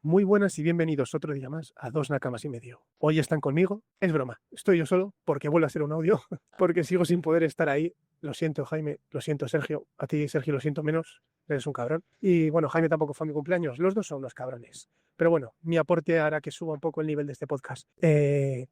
Muy buenas y bienvenidos otro día más a Dos Nakamas y Medio. Hoy están conmigo, es broma, estoy yo solo porque vuelve a ser un audio, porque sigo sin poder estar ahí. Lo siento, Jaime, lo siento, Sergio. A ti, Sergio, lo siento menos, eres un cabrón. Y bueno, Jaime tampoco fue a mi cumpleaños, los dos son unos cabrones. Pero bueno, mi aporte hará que suba un poco el nivel de este podcast.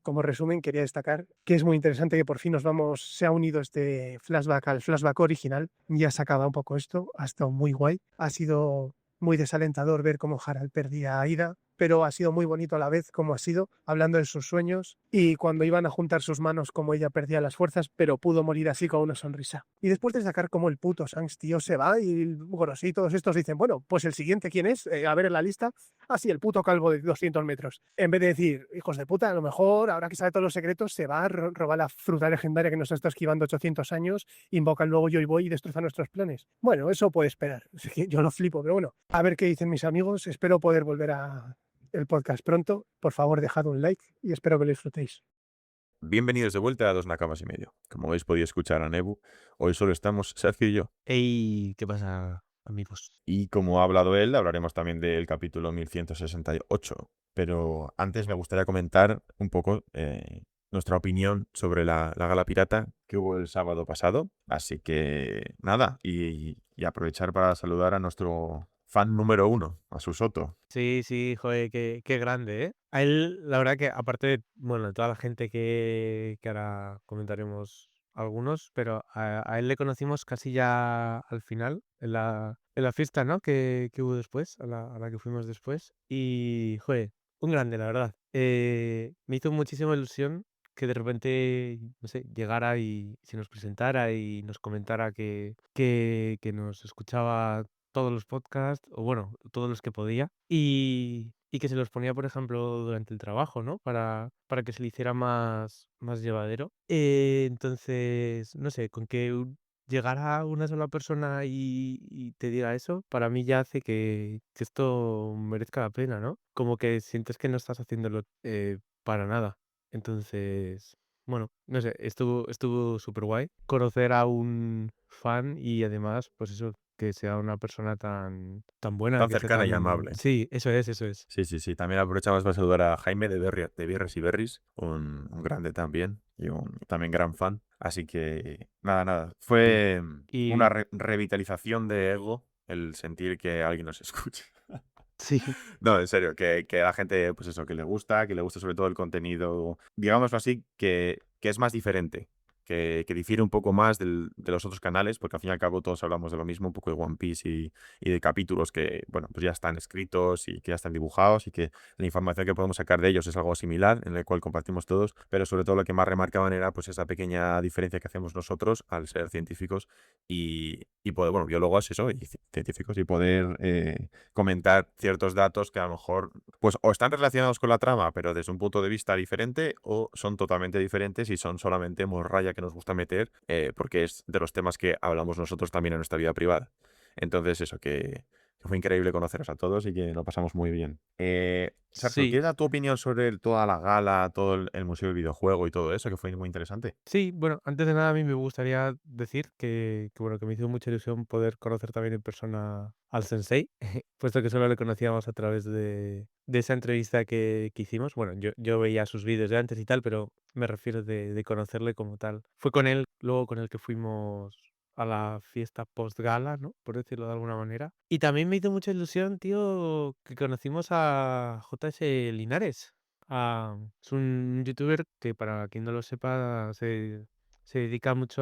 Como resumen, quería destacar que es muy interesante que por fin se ha unido este flashback al flashback original. Ya se acaba un poco esto, ha estado muy guay. Ha sido muy desalentador ver cómo Harald perdía a Ida, pero ha sido muy bonito a la vez como ha sido, hablando de sus sueños y cuando iban a juntar sus manos como ella perdía las fuerzas, pero pudo morir así con una sonrisa. Y después de sacar como el puto Shanks, tío, se va y Gorosí y todos estos dicen, bueno, pues el siguiente, ¿quién es? A ver en la lista. Así, el puto calvo de 200 metros. En vez de decir, hijos de puta, a lo mejor, ahora que sabe todos los secretos, se va a robar la fruta legendaria que nos ha estado esquivando 800 años, invocan luego yo y voy y destroza nuestros planes. Bueno, eso puede esperar. Yo lo flipo, pero bueno, a ver qué dicen mis amigos. Espero poder volver a el podcast pronto. Por favor, dejad un like y espero que lo disfrutéis. Bienvenidos de vuelta a Dos Nakamas y Medio. Como habéis podido escuchar a Nebu, hoy solo estamos Sergio y yo. Ey, ¿qué pasa, amigos? Y como ha hablado él, hablaremos también del capítulo 1168. Pero antes me gustaría comentar un poco nuestra opinión sobre la gala pirata que hubo el sábado pasado. Así que nada, y aprovechar para saludar a nuestro fan número uno, a Susoto. Sí, sí, joder, qué grande, ¿eh? A él, la verdad que aparte de, bueno, de toda la gente que ahora comentaremos algunos, pero a él le conocimos casi ya al final, en la fiesta, ¿no? Que hubo después, a la que fuimos después. Y, joder, un grande, la verdad. Me hizo muchísima ilusión que de repente, no sé, llegara y se nos presentara y nos comentara que nos escuchaba todos los podcasts, o bueno, todos los que podía, y que se los ponía, por ejemplo, durante el trabajo, ¿no? Para que se le hiciera más llevadero. Entonces, no sé, con que llegara una sola persona y te diga eso, para mí ya hace que esto merezca la pena, ¿no? Como que sientes que no estás haciéndolo para nada. Entonces, bueno, no sé, estuvo súper guay conocer a un fan y además, pues eso, que sea una persona tan buena, Tan que sea cercana y tan... amable. Sí, eso es, eso es. Sí, sí, sí. También aprovechamos para saludar a Jaime de Birres y Berris, un grande también y un también gran fan. Así que nada, nada. Sí. Fue una Y revitalización de ego el sentir que alguien nos escucha. sí, No, en serio, que a la gente, pues eso, que le gusta sobre todo el contenido, digámoslo así, que es más diferente, que difiere un poco más de los otros canales, porque al fin y al cabo todos hablamos de lo mismo, un poco de One Piece y de capítulos que, bueno, pues ya están escritos y que ya están dibujados y que la información que podemos sacar de ellos es algo similar, en el cual compartimos todos, pero sobre todo lo que más remarcaban era pues esa pequeña diferencia que hacemos nosotros al ser científicos y poder, bueno, biólogos, eso, y científicos, y poder comentar ciertos datos que a lo mejor pues o están relacionados con la trama, pero desde un punto de vista diferente, o son totalmente diferentes y son solamente morralla que nos gusta meter, porque es de los temas que hablamos nosotros también en nuestra vida privada. Entonces, eso, que fue increíble conoceros a todos y que lo pasamos muy bien. Sergio, sí, ¿quieres dar tu opinión sobre toda la gala, todo el Museo del Videojuego y todo eso, que fue muy interesante? sí, bueno, antes de nada a mí me gustaría decir bueno, que me hizo mucha ilusión poder conocer también en persona al sensei, puesto que solo le conocíamos a través de esa entrevista que hicimos. Bueno, yo veía sus vídeos de antes y tal, pero me refiero de conocerle como tal. Fue con él, luego con el que fuimos a la fiesta post-gala, ¿no? Por decirlo de alguna manera. Y también me hizo mucha ilusión, tío, que conocimos a JS Linares. Es un youtuber que, para quien no lo sepa, se dedica mucho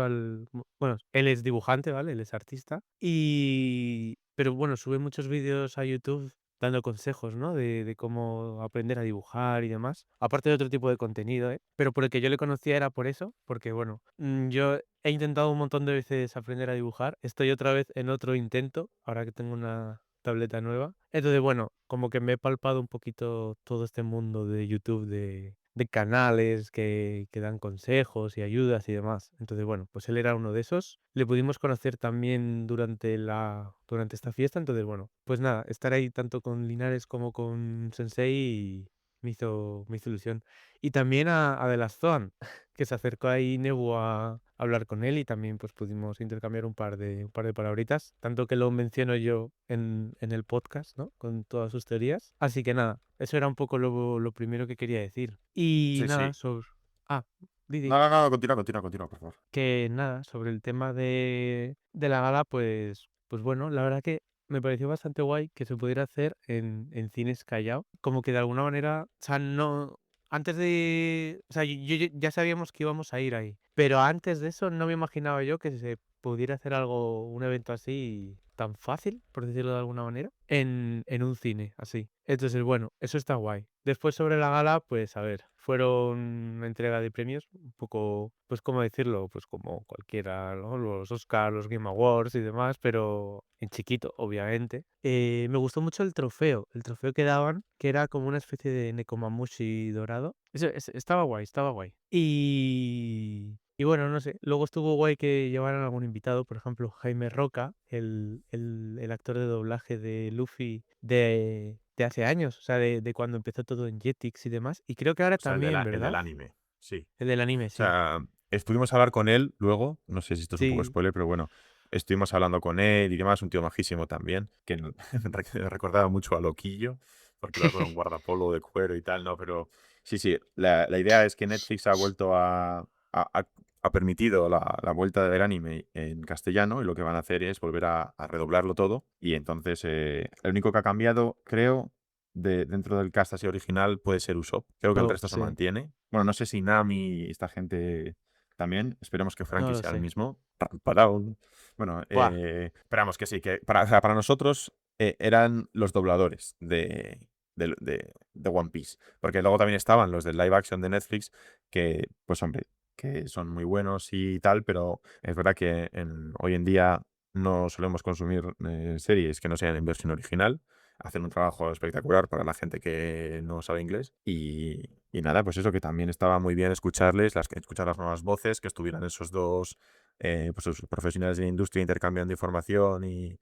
bueno, él es dibujante, ¿vale? Él es artista. Pero bueno, sube muchos vídeos a YouTube dando consejos, ¿no? De cómo aprender a dibujar y demás. Aparte de otro tipo de contenido, ¿eh? Pero por el que yo le conocía era por eso, porque bueno, yo he intentado un montón de veces aprender a dibujar. Estoy otra vez en otro intento, ahora que tengo una tableta nueva. Entonces, bueno, como que me he palpado un poquito todo este mundo de YouTube, de canales que dan consejos y ayudas y demás. Entonces, bueno, pues él era uno de esos. Le pudimos conocer también durante esta fiesta. Entonces, bueno, pues nada, estar ahí tanto con Linares como con Sensei me hizo ilusión. Y también a The Last Zone, que se acercó ahí Nebu a hablar con él y también pues pudimos intercambiar un par de palabritas, tanto que lo menciono yo en el podcast, ¿no? Con todas sus teorías. Así que nada, eso era un poco lo primero que quería decir. Y Sí, nada, sí. sobre... Ah, No, Didi, no, no, continúa, por favor. que nada, sobre el tema de la gala, pues bueno, la verdad que me pareció bastante guay que se pudiera hacer en Cines Callao. Como que de alguna manera, o sea, no, antes de, o sea, ya sabíamos que íbamos a ir ahí, pero antes de eso no me imaginaba yo que se pudiera hacer algo, un evento así tan fácil, por decirlo de alguna manera, en un cine así. Entonces, bueno, eso está guay. Después sobre la gala, pues a ver, fueron una entrega de premios, un poco, pues cómo decirlo, pues como cualquiera, ¿no? Los Oscars, los Game Awards y demás, pero en chiquito, obviamente. Me gustó mucho el trofeo que daban, que era como una especie de Nekomamushi dorado. Estaba guay, estaba guay. Y bueno, no sé, luego estuvo guay que llevaran algún invitado, por ejemplo, Jaime Roca, el actor de doblaje de Luffy de hace años, o sea, de cuando empezó todo en Jetix y demás. Y creo que ahora O sea, también, el del ¿verdad? anime, sí. El del anime, O sí. sea, estuvimos a hablar con él luego, no sé si esto es un poco Sí, spoiler, pero bueno, estuvimos hablando con él y demás, un tío majísimo también, que me recordaba mucho a Loquillo, porque lo con un guardapolo de cuero y tal, ¿no? Pero sí, sí, la idea es que Netflix ha vuelto ha permitido la vuelta del anime en castellano y lo que van a hacer es volver a redoblarlo todo y entonces el único que ha cambiado, creo, dentro del cast así original puede ser Usopp. Creo que el oh, resto se sí, mantiene. Bueno, no sé si Nami y esta gente también. Esperemos que no Frankie lo sea el sé. mismo. Ramparaun. Bueno, Buah, esperamos que sí. Que o sea, para nosotros eran los dobladores de One Piece. Porque luego también estaban los del live action de Netflix, que, pues hombre, que son muy buenos y tal, pero es verdad que hoy en día no solemos consumir series que no sean en versión original. Hacen un trabajo espectacular para la gente que no sabe inglés. Y nada, pues eso, que también estaba muy bien escucharles, escuchar las nuevas voces, que estuvieran esos dos pues esos profesionales de la industria intercambiando información y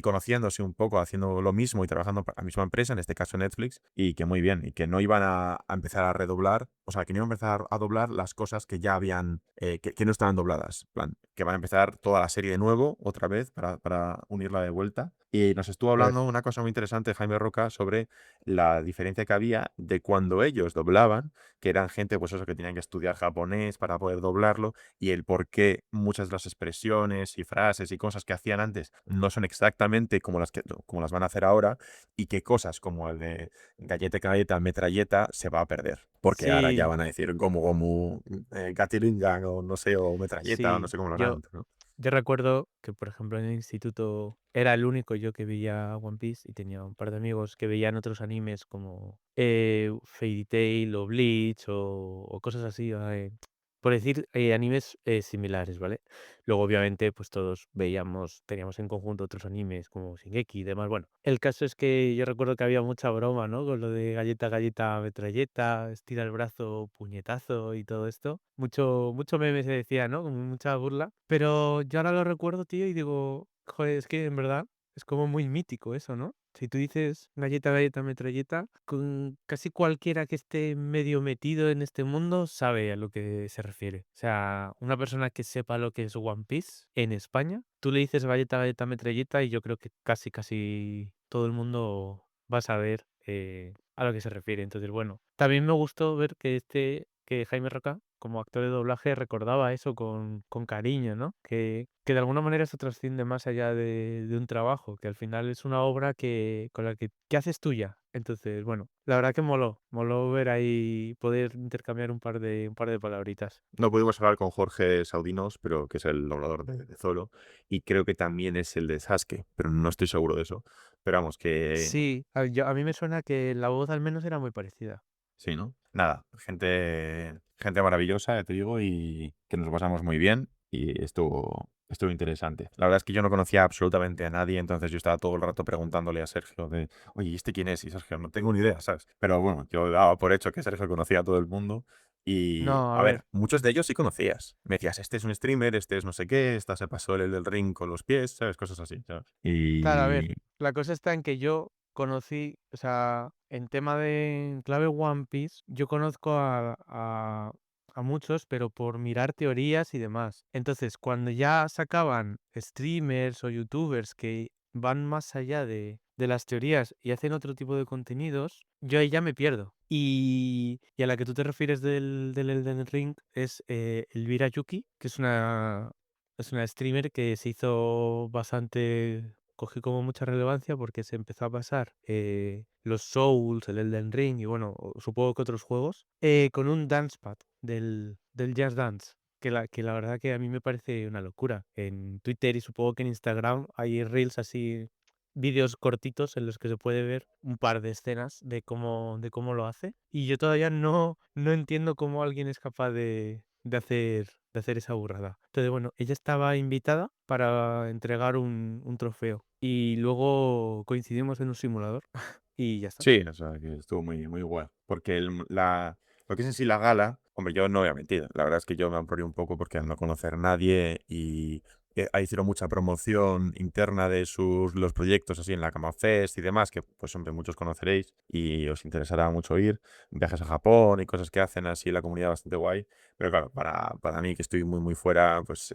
conociéndose un poco, haciendo lo mismo y trabajando para la misma empresa, en este caso Netflix, y que muy bien, y que no iban a empezar a redoblar, o sea, que no iban a empezar a doblar las cosas que ya habían, que no estaban dobladas, en plan, que van a empezar toda la serie de nuevo, otra vez, para unirla de vuelta. Y nos estuvo joder, hablando una cosa muy interesante, Jaime Roca, sobre la diferencia que había de cuando ellos doblaban, que eran gente, pues eso, que tenían que estudiar japonés para poder doblarlo, y el por qué muchas de las expresiones y frases y cosas que hacían antes no son exactamente como las van a hacer ahora, y qué cosas como el de galleta, galleta, metralleta se va a perder. Porque ahora ya sí, van a decir gomu gomu, gatiringan, o no sé, o metralleta, o no sí. sé cómo lo harán Yo, antes, ¿no? yo recuerdo que, por ejemplo, en el instituto era el único yo que veía One Piece y tenía un par de amigos que veían otros animes como Fairy Tail o Bleach o cosas así, por decir animes similares, ¿vale? Luego, obviamente, pues todos teníamos en conjunto otros animes como Shingeki y demás. Bueno, el caso es que yo recuerdo que había mucha broma, ¿no? Con lo de galleta, galleta, metralleta, estira el brazo, puñetazo y todo esto. Mucho meme se decía, ¿no? Como mucha burla. Pero yo ahora lo recuerdo, tío, y digo, joder, es que en verdad es como muy mítico eso, ¿no? Si tú dices galleta, galleta, metralleta, con casi cualquiera que esté medio metido en este mundo sabe a lo que se refiere. O sea, una persona que sepa lo que es One Piece en España, tú le dices galleta, galleta, metralleta y yo creo que casi todo el mundo va a saber a lo que se refiere. Entonces, bueno, también me gustó ver que Jaime Roca, como actor de doblaje, recordaba eso con cariño, ¿no? Que de alguna manera eso trasciende más allá de un trabajo, que al final es una obra con la que haces tuya. Entonces, bueno, la verdad que moló ver ahí, poder intercambiar un par de palabritas. No pudimos hablar con Jorge Saudinos, pero que es el doblador de Zoro, y creo que también es el de Sasuke, pero no estoy seguro de eso. Pero vamos, que Sí, a mí me suena que la voz al menos era muy parecida. sí, ¿no? Nada, gente maravillosa, ya te digo, y que nos pasamos muy bien y estuvo interesante. La verdad es que yo no conocía absolutamente a nadie, entonces yo estaba todo el rato preguntándole a Sergio de, oye, ¿y este quién es? Y Sergio, no tengo ni idea, ¿sabes? Pero bueno, yo daba por hecho que Sergio conocía a todo el mundo y, No, a a ver, ver, muchos de ellos sí conocías. Me decías, este es un streamer, este es no sé qué, esta se pasó el del ring con los pies, ¿sabes? Cosas así, ¿sabes? claro, a ver, Y la cosa está en que yo conocí, o sea, en tema de en clave One Piece, yo conozco a muchos, pero por mirar teorías y demás. Entonces, cuando ya sacaban streamers o youtubers que van más allá de las teorías y hacen otro tipo de contenidos, yo ahí ya me pierdo. Y a la que tú te refieres del Elden Ring es Elvira Yuki, que es una streamer que se hizo bastante, cogió como mucha relevancia porque se empezó a pasar los Souls, el Elden Ring y bueno, supongo que otros juegos, con un dancepad del Just Dance. Que la verdad que a mí me parece una locura. En Twitter y supongo que en Instagram hay reels así, vídeos cortitos en los que se puede ver un par de escenas de cómo lo hace. Y yo todavía no entiendo cómo alguien es capaz de hacer esa burrada. Entonces, bueno, ella estaba invitada para entregar un trofeo. Y luego coincidimos en un simulador y ya está. Sí, o sea, que estuvo muy, muy guay. Porque lo que es en sí la gala, hombre, yo no voy a mentir. La verdad es que yo me amploré un poco porque al no conocer a nadie y ahí hicieron mucha promoción interna de los proyectos así en la Cama Fest y demás, que pues hombre, muchos conoceréis y os interesará mucho ir. Viajes a Japón y cosas que hacen así en la comunidad bastante guay. Pero claro, para mí que estoy muy, muy fuera, pues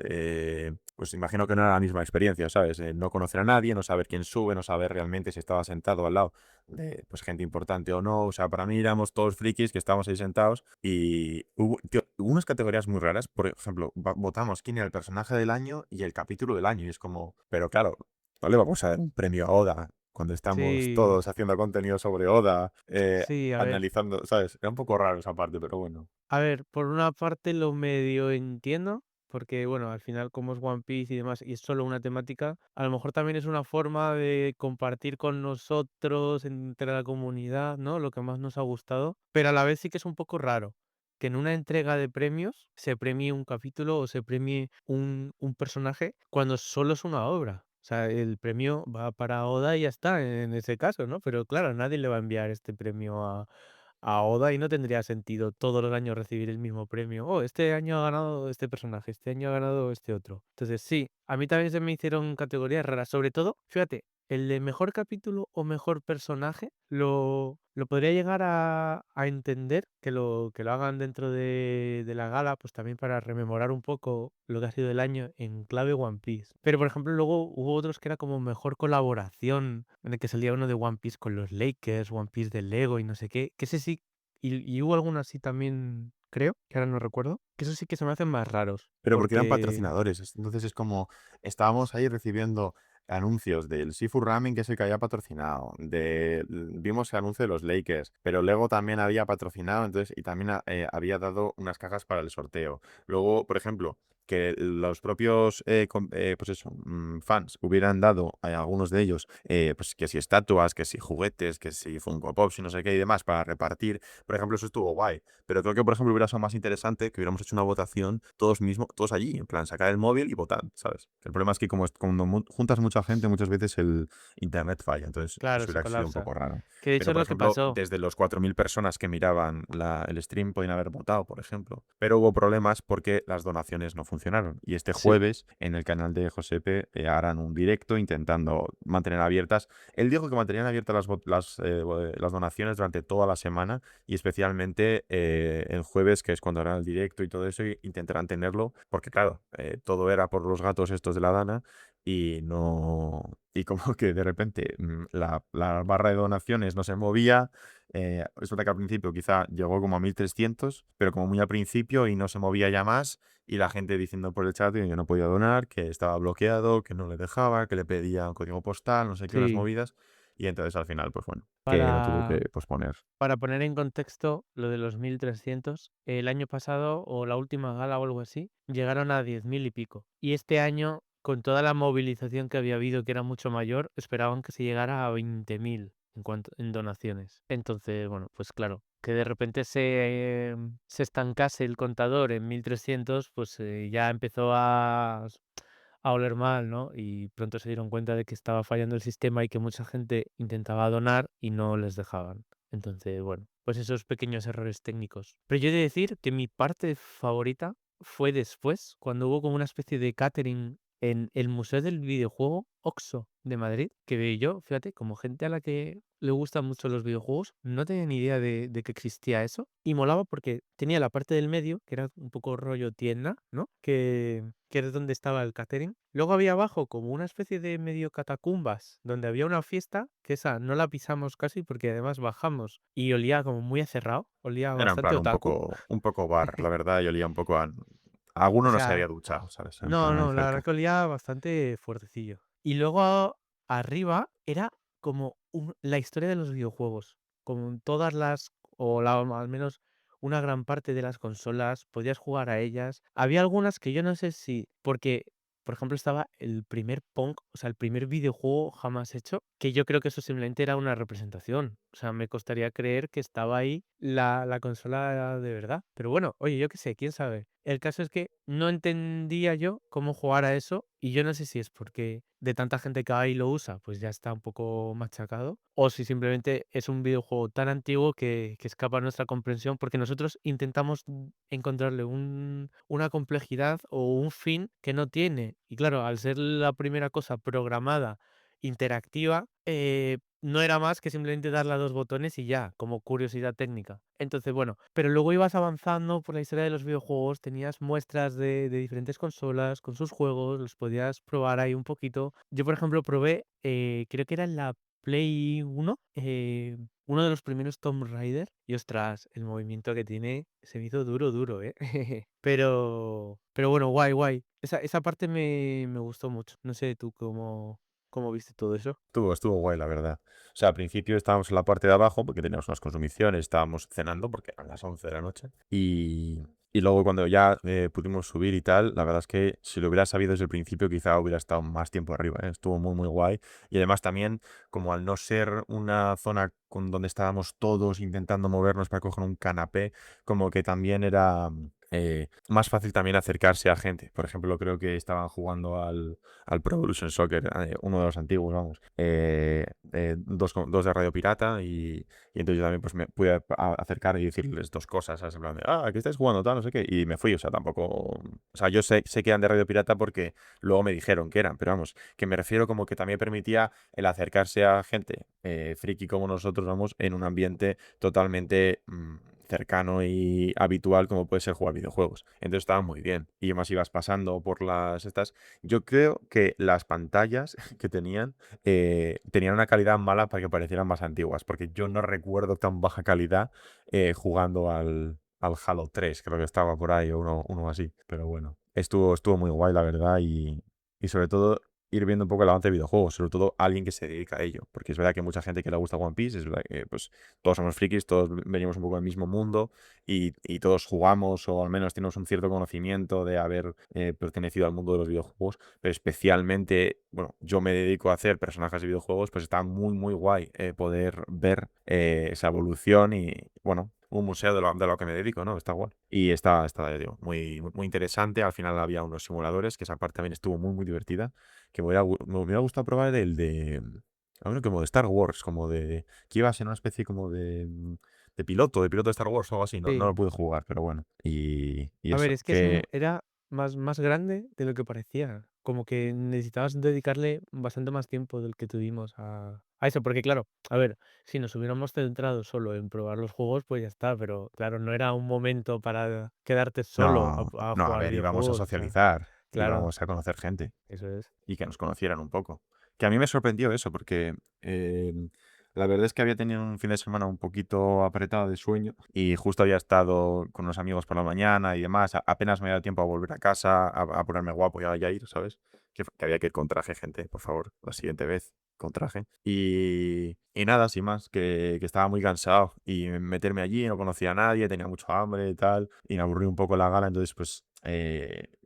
imagino que no era la misma experiencia, ¿sabes? No conocer a nadie, no saber quién sube, no saber realmente si estaba sentado al lado de pues, gente importante o no. O sea, para mí éramos todos frikis que estábamos ahí sentados y hubo unas categorías muy raras. Por ejemplo, votamos quién era el personaje del año y el capítulo del año. Y es como, pero claro, no le vamos a dar un premio a Oda cuando estamos Sí, todos haciendo contenido sobre Oda, sí, a ver. analizando, ¿sabes? Era un poco raro esa parte, pero bueno. A ver, por una parte lo medio entiendo, porque bueno, al final como es One Piece y demás, y es solo una temática, a lo mejor también es una forma de compartir con nosotros, entre la comunidad, ¿no? Lo que más nos ha gustado, pero a la vez sí que es un poco raro que en una entrega de premios se premie un capítulo o se premie un personaje cuando solo es una obra. O sea, el premio va para Oda y ya está, en ese caso, ¿no? Pero claro, nadie le va a enviar este premio a Oda y no tendría sentido todos los años recibir el mismo premio. Oh, este año ha ganado este personaje, este año ha ganado este otro. Entonces, sí, a mí también se me hicieron categorías raras. Sobre todo, fíjate, el de mejor capítulo o mejor personaje lo podría llegar a entender que lo hagan dentro de la gala, pues también para rememorar un poco lo que ha sido el año en clave One Piece. Pero, por ejemplo, luego hubo otros que era como mejor colaboración, en el que salía uno de One Piece con los Lakers, One Piece de Lego y no sé qué, que ese sí, y hubo alguno así también, creo, que ahora no recuerdo, que eso sí que se me hacen más raros, Pero porque eran porque patrocinadores. Entonces es como, estábamos ahí recibiendo anuncios del Seafood Ramen, que es el que había patrocinado. Vimos el anuncio de los Lakers, pero luego también había patrocinado, entonces, y también había dado unas cajas para el sorteo. Luego, por ejemplo, que los propios pues eso, fans hubieran dado a algunos de ellos, pues que si estatuas, que si juguetes, que si Funko Pops y no sé qué y demás para repartir. Por ejemplo, eso estuvo guay. Pero creo que, por ejemplo, hubiera sido más interesante que hubiéramos hecho una votación todos mismos, todos allí, en plan, sacar el móvil y votar, ¿sabes? El problema es que como cuando juntas mucha gente, muchas veces el internet falla, entonces claro, eso se hubiera sido un colapsa. poco raro. Que de hecho Pero, es por lo que ejemplo, pasó. desde los 4.000 personas que miraban el stream podían haber votado, por ejemplo. Pero hubo problemas porque las donaciones no funcionaron. Y este Sí, jueves, en el canal de Josepe, harán un directo intentando mantener abiertas. Él dijo que mantenían abiertas las donaciones durante toda la semana y especialmente el jueves, que es cuando harán el directo y todo eso, y intentarán tenerlo, porque claro, todo era por los gatos estos de la Dana y no... Y como que de repente la barra de donaciones no se movía. Es verdad que al principio quizá llegó como a 1.300 pero como muy al principio y no se movía ya más. Y la gente diciendo por el chat que no podía donar, que estaba bloqueado, que no le dejaba, que le pedía un código postal, no sé qué, unas sí. movidas. Y entonces al final, pues bueno, que lo tuvo Para, que posponer. para poner en contexto lo de los 1.300, el año pasado o la última gala o algo así, llegaron a 10.000 y pico. Y este año, con toda la movilización que había habido, que era mucho mayor, esperaban que se llegara a 20.000 en donaciones. Entonces, bueno, pues claro, que de repente se estancase el contador en 1.300, pues ya empezó a oler mal, ¿no? Y pronto se dieron cuenta de que estaba fallando el sistema y que mucha gente intentaba donar y no les dejaban. Entonces, bueno, pues esos pequeños errores técnicos. Pero yo he de decir que mi parte favorita fue después, cuando hubo como una especie de catering en el Museo del Videojuego Oxo de Madrid, que vi yo, fíjate, como gente a la que le gustan mucho los videojuegos, no tenía ni idea de que existía eso. Y molaba porque tenía la parte del medio, que era un poco rollo tienda, ¿no? Que era donde estaba el catering. Luego había abajo como una especie de medio catacumbas, donde había una fiesta, que esa no la pisamos casi porque además bajamos y olía como muy a cerrado, olía Era en bastante plan otaku. un poco bar, la verdad, y olía un poco a O alguno no se había sea, duchado, ¿sabes? En plan no, ahí no, la verdad cerca. que olía bastante fuertecillo. Y luego arriba era como la historia de los videojuegos. Con todas las, al menos una gran parte de las consolas, podías jugar a ellas. Había algunas que yo no sé si, porque, por ejemplo, estaba el primer Pong, o sea, el primer videojuego jamás hecho, que yo creo que eso simplemente era una representación. O sea, me costaría creer que estaba ahí la consola de verdad. Pero bueno, oye, yo qué sé, quién sabe. El caso es que no entendía yo cómo jugar a eso y yo no sé si es porque de tanta gente que hay lo usa, pues ya está un poco machacado, o si simplemente es un videojuego tan antiguo que escapa a nuestra comprensión porque nosotros intentamos encontrarle una complejidad o un fin que no tiene. Y claro, al ser la primera cosa programada, interactiva, no era más que simplemente darle a 2 botones y ya, como curiosidad técnica. Entonces, bueno, pero luego ibas avanzando por la historia de los videojuegos, tenías muestras de diferentes consolas con sus juegos, los podías probar ahí un poquito. Yo, por ejemplo, probé, creo que era en la Play 1, uno de los primeros Tomb Raider y ostras, el movimiento que tiene se me hizo duro, duro, ¿eh? Pero bueno, guay, guay. Esa parte me gustó mucho. No sé tú cómo viste todo eso. Estuvo guay, la verdad. O sea, al principio estábamos en la parte de abajo porque teníamos unas consumiciones, estábamos cenando porque eran las 11 de la noche. Y luego cuando ya pudimos subir y tal, la verdad es que si lo hubiera sabido desde el principio quizá hubiera estado más tiempo arriba, ¿eh? Estuvo muy, muy guay. Y además también, como al no ser una zona con donde estábamos todos intentando movernos para coger un canapé, como que también era más fácil también acercarse a gente. Por ejemplo, creo que estaban jugando al Pro Evolution Soccer, uno de los antiguos, vamos. Dos de Radio Pirata y entonces yo también pues me pude acercar y decirles dos cosas, ¿sabes? En plan de, ¿qué estáis jugando? Tal, no sé qué. Y me fui, o sea, tampoco... O sea, yo sé que eran de Radio Pirata porque luego me dijeron que eran, pero vamos, que me refiero como que también permitía el acercarse a gente friki como nosotros, vamos, en un ambiente totalmente cercano y habitual como puede ser jugar videojuegos. Entonces estaba muy bien. Y más ibas pasando por las estas. Yo creo que las pantallas que tenían una calidad mala para que parecieran más antiguas, porque yo no recuerdo tan baja calidad jugando al Halo 3, creo que estaba por ahí, o uno así. Pero bueno, estuvo muy guay, la verdad, y sobre todo ir viendo un poco el avance de videojuegos, sobre todo alguien que se dedica a ello, porque es verdad que hay mucha gente que le gusta One Piece, es verdad que pues todos somos frikis, todos venimos un poco del mismo mundo y todos jugamos o al menos tenemos un cierto conocimiento de haber pertenecido al mundo de los videojuegos, pero especialmente, bueno, yo me dedico a hacer personajes de videojuegos, pues está muy, muy guay poder ver esa evolución y, bueno, un museo de lo que me dedico, ¿no? Está guay. Y está, ya digo, muy, muy interesante. Al final había unos simuladores, que esa parte también estuvo muy, muy divertida, que me hubiera gustado probar el de... Uno como de Star Wars, como de... Que iba a ser una especie como de piloto de Star Wars o algo así. No, no Sí. lo pude jugar, pero bueno. Y A ver, eso, es que que era más grande de lo que parecía. Como que necesitabas dedicarle bastante más tiempo del que tuvimos a eso. Porque claro, a ver, si nos hubiéramos centrado solo en probar los juegos, pues ya está. Pero claro, no era un momento para quedarte solo no, a no, a jugar ver, íbamos a videojuegos. O sea, socializar, claro, íbamos a conocer gente. eso es. Y que nos conocieran un poco. Que a mí me sorprendió eso, porque la verdad es que había tenido un fin de semana un poquito apretado de sueño y justo había estado con unos amigos por la mañana y demás. Apenas me había dado tiempo a volver a casa, a ponerme guapo y a ya ir, ¿sabes? Que había que ir con traje, gente, por favor, la siguiente vez con traje. Y nada, sin más, que estaba muy cansado y meterme allí, no conocía a nadie, tenía mucho hambre y tal, y me aburrí un poco la gala, entonces pues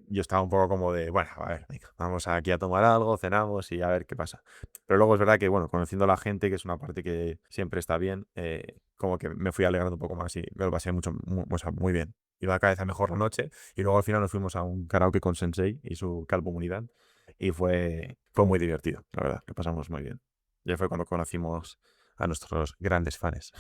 yo estaba un poco como de, bueno, a ver, venga, vamos aquí a tomar algo, cenamos y a ver qué pasa. Pero luego es verdad que, bueno, conociendo a la gente, que es una parte que siempre está bien, como que me fui alegrando un poco más y me lo pasé mucho, o sea, muy bien. Iba cada vez a mejor la noche y luego al final nos fuimos a un karaoke con Sensei y su comunidad y fue muy divertido, la verdad, lo pasamos muy bien. Ya fue cuando conocimos a nuestros grandes fans.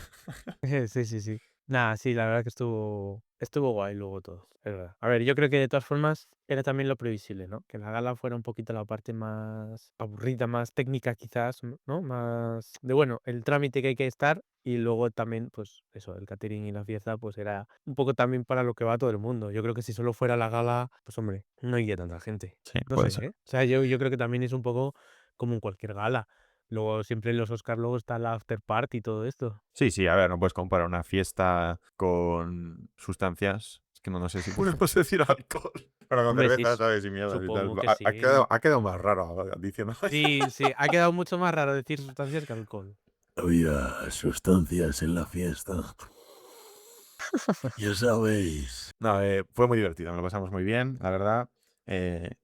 Sí, sí, sí. Nada, sí, la verdad que estuvo guay luego todo, es verdad. A ver, yo creo que de todas formas era también lo previsible, ¿no? Que la gala fuera un poquito la parte más aburrida, más técnica quizás, ¿no? Más de, bueno, el trámite que hay que estar y luego también, pues eso, el catering y la fiesta, pues era un poco también para lo que va todo el mundo. Yo creo que si solo fuera la gala, pues hombre, no iría tanta gente. Sí, No puede sé, ser. ¿eh? O sea, yo creo que también es un poco como en cualquier gala. Luego siempre en los Oscars luego está la after party y todo esto. Sí, sí, a ver, no puedes comparar una fiesta con sustancias. Es que no sé si podemos decir alcohol. Pero con Hombre, sí, cerveza, ¿sabes? Y mierdas y tal. supongo que Ha, ha sí, quedado, ¿no? ha quedado más raro diciendo. Sí, sí, ha quedado mucho más raro decir sustancias que alcohol. Había sustancias en la fiesta. Ya sabéis. No, fue muy divertido, me lo pasamos muy bien, la verdad.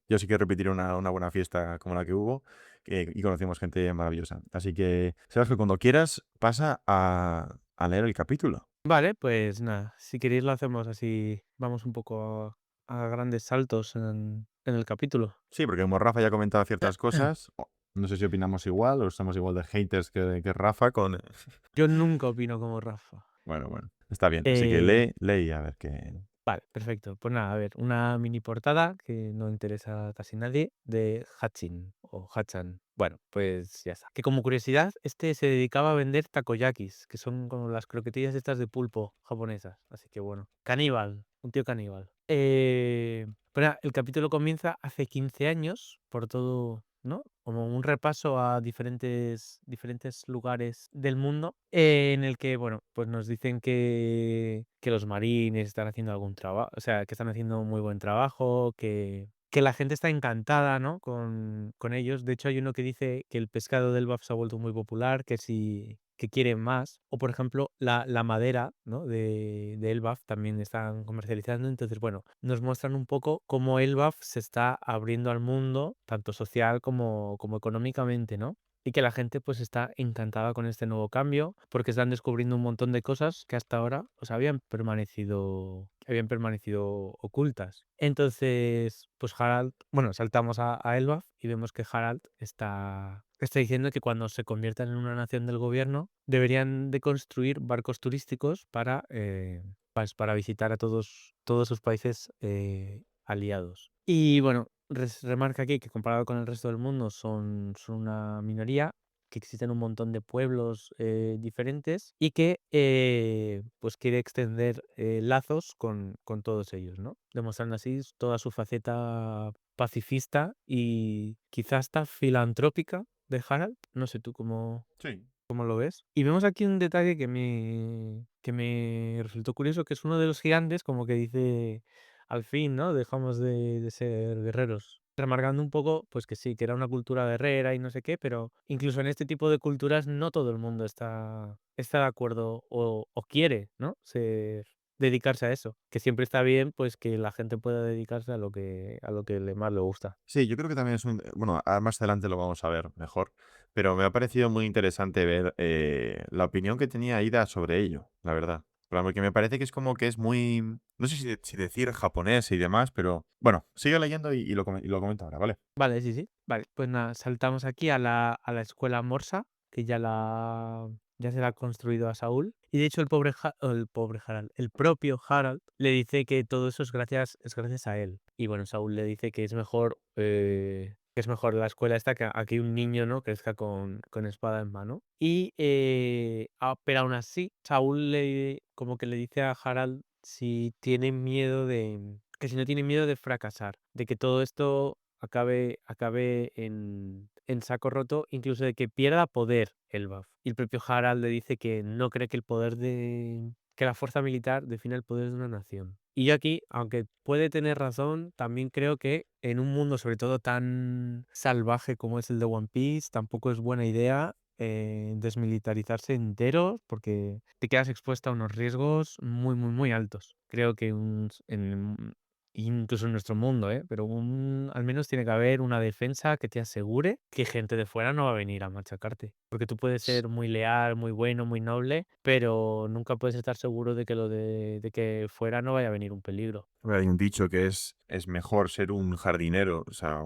Yo sí que repetiría una buena fiesta como la que hubo y conocimos gente maravillosa. Así que, sabes que cuando quieras, pasa a leer el capítulo. Vale, pues nada, si queréis lo hacemos así, vamos un poco a grandes saltos en el capítulo. Sí, porque como Rafa ya ha comentado ciertas cosas, no sé si opinamos igual o somos igual de haters que Rafa con... Yo nunca opino como Rafa. Bueno, está bien. Así que Eh, lee y a ver qué... vale, perfecto. Pues nada, a ver, una mini portada que no interesa a casi nadie de Hatchin o Hachan. Bueno, pues ya está. Que como curiosidad, este se dedicaba a vender takoyakis, que son como las croquetillas estas de pulpo japonesas. Así que bueno, caníbal, un tío caníbal. Pero nada, el capítulo comienza hace 15 años por todo, ¿no? Como un repaso a diferentes lugares del mundo en el que, bueno, pues nos dicen que los marines están haciendo algún trabajo, o sea, que están haciendo un muy buen trabajo, que la gente está encantada, ¿no? Con ellos. De hecho, hay uno que dice que el pescado del BAF se ha vuelto muy popular, que quieren más. O, por ejemplo, la madera, ¿no? de Elbaf también están comercializando. Entonces, bueno, nos muestran un poco cómo Elbaf se está abriendo al mundo, tanto social como económicamente, ¿no? Y que la gente pues está encantada con este nuevo cambio porque están descubriendo un montón de cosas que hasta ahora pues habían permanecido ocultas. Entonces, pues Harald, bueno, saltamos a Elbaf y vemos que Harald está diciendo que cuando se conviertan en una nación del gobierno deberían de construir barcos turísticos para visitar a todos sus países aliados. Y bueno, remarca aquí que comparado con el resto del mundo son una minoría, que existen un montón de pueblos diferentes y que pues quiere extender lazos con todos ellos, ¿no? Demostrando así toda su faceta pacifista y quizás hasta filantrópica de Harald. No sé tú Sí. cómo lo ves. Y vemos aquí un detalle que me resultó curioso, que es uno de los gigantes, como que dice, al fin, ¿no? Dejamos de ser guerreros. Remarcando un poco, pues que sí, que era una cultura guerrera y no sé qué, pero incluso en este tipo de culturas no todo el mundo está de acuerdo o quiere, ¿no? Dedicarse a eso. Que siempre está bien, pues que la gente pueda dedicarse a lo que más le gusta. Sí, yo creo que también es un... Bueno, más adelante lo vamos a ver mejor, pero me ha parecido muy interesante ver la opinión que tenía Aida sobre ello, la verdad. Pero porque me parece que es como que es muy... No sé si decir japonés y demás, pero bueno, sigue leyendo y lo comento ahora, ¿vale? Vale, sí, sí. Vale, pues nada, saltamos aquí a la escuela Morsa, que ya se la ha construido a Saúl. Y de hecho el pobre Harald, el propio Harald, le dice que todo eso es gracias a él. Y bueno, Saúl le dice que es mejor la escuela esta que aquí un niño, ¿no? Crezca con espada en mano. Pero aún así, Saúl como que le dice a Harald que si no tiene miedo de fracasar, de que todo esto acabe en saco roto, incluso de que pierda poder el BAF. Y el propio Harald le dice que no cree que la fuerza militar defina el poder de una nación. Y yo aquí, aunque puede tener razón, también creo que en un mundo sobre todo tan salvaje como es el de One Piece, tampoco es buena idea desmilitarizarse entero porque te quedas expuesto a unos riesgos muy, muy, muy altos. Creo que incluso en nuestro mundo, pero al menos tiene que haber una defensa que te asegure que gente de fuera no va a venir a machacarte. Porque tú puedes ser muy leal, muy bueno, muy noble, pero nunca puedes estar seguro de que fuera no vaya a venir un peligro. Hay un dicho que es mejor ser un jardinero, o sea,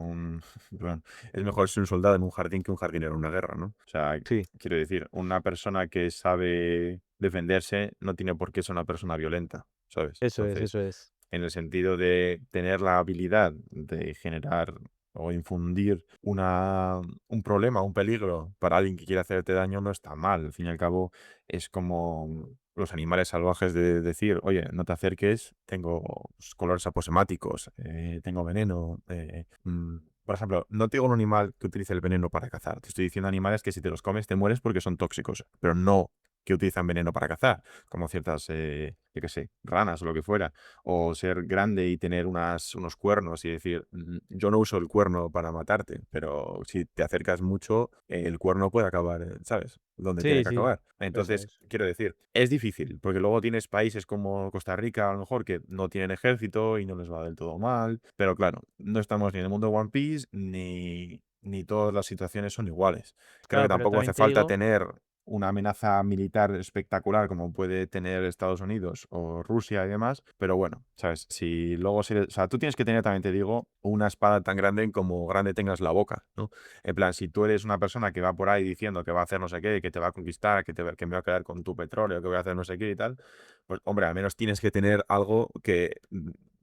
perdón, es mejor ser un soldado en un jardín que un jardinero en una guerra, ¿no? O sea, Sí. quiero decir, una persona que sabe defenderse no tiene por qué ser una persona violenta, ¿sabes? Eso es, Entonces, eso es. en el sentido de tener la habilidad de generar o infundir un problema, un peligro para alguien que quiere hacerte daño no está mal. Al fin y al cabo, es como los animales salvajes de decir, oye, no te acerques, tengo colores aposemáticos, tengo veneno. Por ejemplo, no te digo un animal que utilice el veneno para cazar. Te estoy diciendo animales que si te los comes te mueres porque son tóxicos, pero no que utilizan veneno para cazar, como ciertas, yo qué sé, ranas o lo que fuera. O ser grande y tener unos cuernos y decir, yo no uso el cuerno para matarte, pero si te acercas mucho, el cuerno puede acabar, ¿sabes? Donde tiene Sí, que sí, acabar. eso Entonces, es. quiero decir, es difícil, porque luego tienes países como Costa Rica, a lo mejor, que no tienen ejército y no les va del todo mal, pero claro, no estamos ni en el mundo de One Piece, ni todas las situaciones son iguales. Creo que Claro, pero tampoco hace también te falta digo, tener una amenaza militar espectacular como puede tener Estados Unidos o Rusia y demás, pero bueno, ¿sabes? Si luego, o sea, tú tienes que tener, también te digo, una espada tan grande como grande tengas la boca, ¿no? En plan, si tú eres una persona que va por ahí diciendo que va a hacer no sé qué, que te va a conquistar, que me va a quedar con tu petróleo, que voy a hacer no sé qué y tal, pues hombre, al menos tienes que tener algo que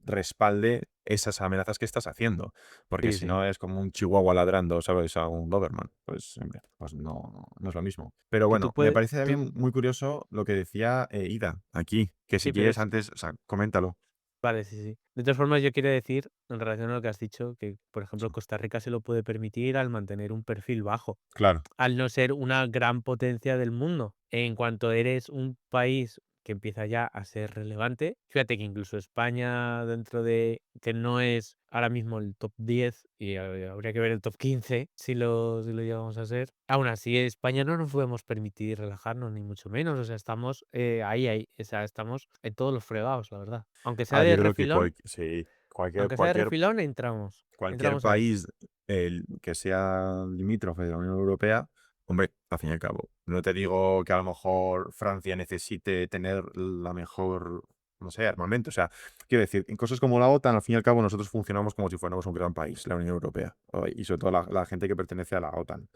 respalde esas amenazas que estás haciendo, porque sí, si sí. no es como un chihuahua ladrando, ¿sabes? A un Doberman, pues, hombre, pues no es lo mismo. Pero Que tú bueno, me puedes, parece también muy curioso lo que decía Ida aquí, que si sí, pero quieres es, antes, o sea, coméntalo. vale, sí, sí. De todas formas, yo quiero decir, en relación a lo que has dicho, que, por ejemplo, Sí. Costa Rica se lo puede permitir al mantener un perfil bajo, Claro, al no ser una gran potencia del mundo. En cuanto eres un país que empieza ya a ser relevante, fíjate que incluso España, dentro de que no es ahora mismo el top 10 y habría que ver el top 15 si lo llegamos a ser, aún así España no nos podemos permitir relajarnos, ni mucho menos. O sea, estamos ahí, o sea, estamos en todos los fregados, la verdad. yo creo que sí, Aunque sea de refilón, cualquier entramos ahí. país que sea limítrofe de la Unión Europea, hombre, al fin y al cabo, no te digo que a lo mejor Francia necesite tener la mejor, no sé, armamento. O sea, quiero decir, en cosas como la OTAN, al fin y al cabo, nosotros funcionamos como si fuéramos un gran país, la Unión Europea, y sobre todo la gente que pertenece a la OTAN.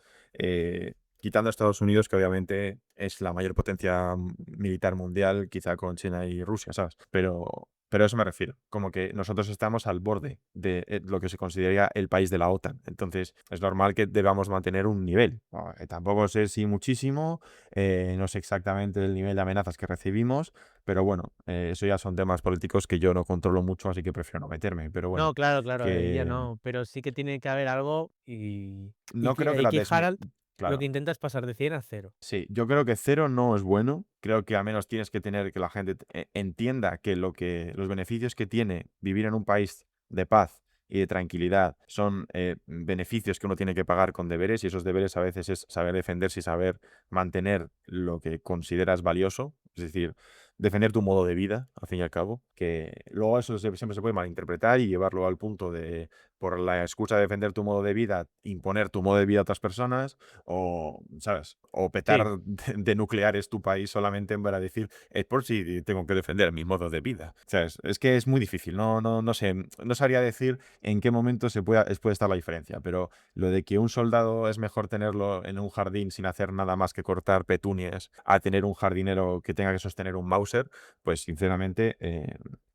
Quitando a Estados Unidos, que obviamente es la mayor potencia militar mundial, quizá con China y Rusia, ¿sabes? Pero a eso me refiero, como que nosotros estamos al borde de lo que se consideraría el país de la OTAN. Entonces, es normal que debamos mantener un nivel. Tampoco sé si muchísimo, no sé exactamente el nivel de amenazas que recibimos, pero bueno, eso ya son temas políticos que yo no controlo mucho, así que prefiero no meterme. Pero No, bueno, claro, claro, ahí ya que no, pero sí que tiene que haber algo y no creo que que Harald lo que Claro. intenta es pasar de 100 a 0. Sí, yo creo que cero no es bueno. Creo que al menos tienes que tener que la gente entienda que los beneficios que tiene vivir en un país de paz y de tranquilidad son beneficios que uno tiene que pagar con deberes, y esos deberes a veces es saber defenderse y saber mantener lo que consideras valioso, es decir, defender tu modo de vida, al fin y al cabo, que luego eso siempre se puede malinterpretar y llevarlo al punto de, por la excusa de defender tu modo de vida, imponer tu modo de vida a otras personas o, ¿sabes? O Sí, petar de nucleares tu país solamente para decir, es por si tengo que defender mi modo de vida. ¿Sabes? Es que es muy difícil, no sé, no sabría decir en qué momento puede estar la diferencia, pero lo de que un soldado es mejor tenerlo en un jardín sin hacer nada más que cortar petunias a tener un jardinero que tenga que sostener un Mauser, pues sinceramente,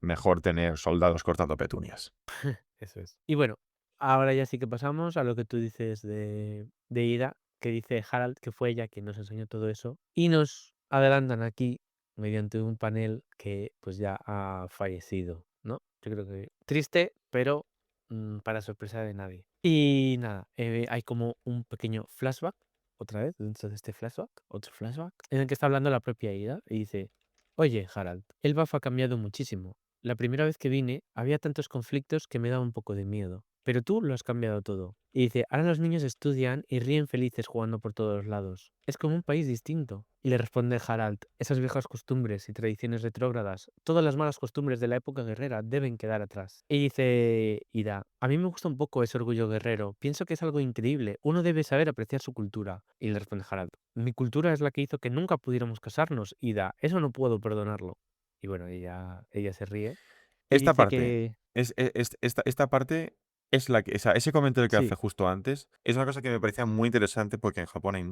mejor tener soldados cortando petunias. eso es. Y bueno, ahora ya sí que pasamos a lo que tú dices de Ida, que dice Harald que fue ella quien nos enseñó todo eso, y nos adelantan aquí mediante un panel que pues ya ha fallecido, ¿no? Yo creo que triste, pero para sorpresa de nadie. Y nada, hay como un pequeño flashback, otra vez, dentro de este flashback, otro flashback, en el que está hablando la propia Ida y dice, oye, Harald, el BAF ha cambiado muchísimo. La primera vez que vine había tantos conflictos que me daba un poco de miedo, pero tú lo has cambiado todo. Y dice, ahora los niños estudian y ríen felices jugando por todos lados. Es como un país distinto. Y le responde Harald, esas viejas costumbres y tradiciones retrógradas, todas las malas costumbres de la época guerrera deben quedar atrás. Y dice Ida, a mí me gusta un poco ese orgullo guerrero, pienso que es algo increíble, uno debe saber apreciar su cultura. Y le responde Harald, mi cultura es la que hizo que nunca pudiéramos casarnos, Ida, eso no puedo perdonarlo. Y bueno, ella se ríe y Esta dice parte, que esta parte es la que, o sea, ese comentario que hace sí, justo antes es una cosa que me parecía muy interesante porque en Japón hay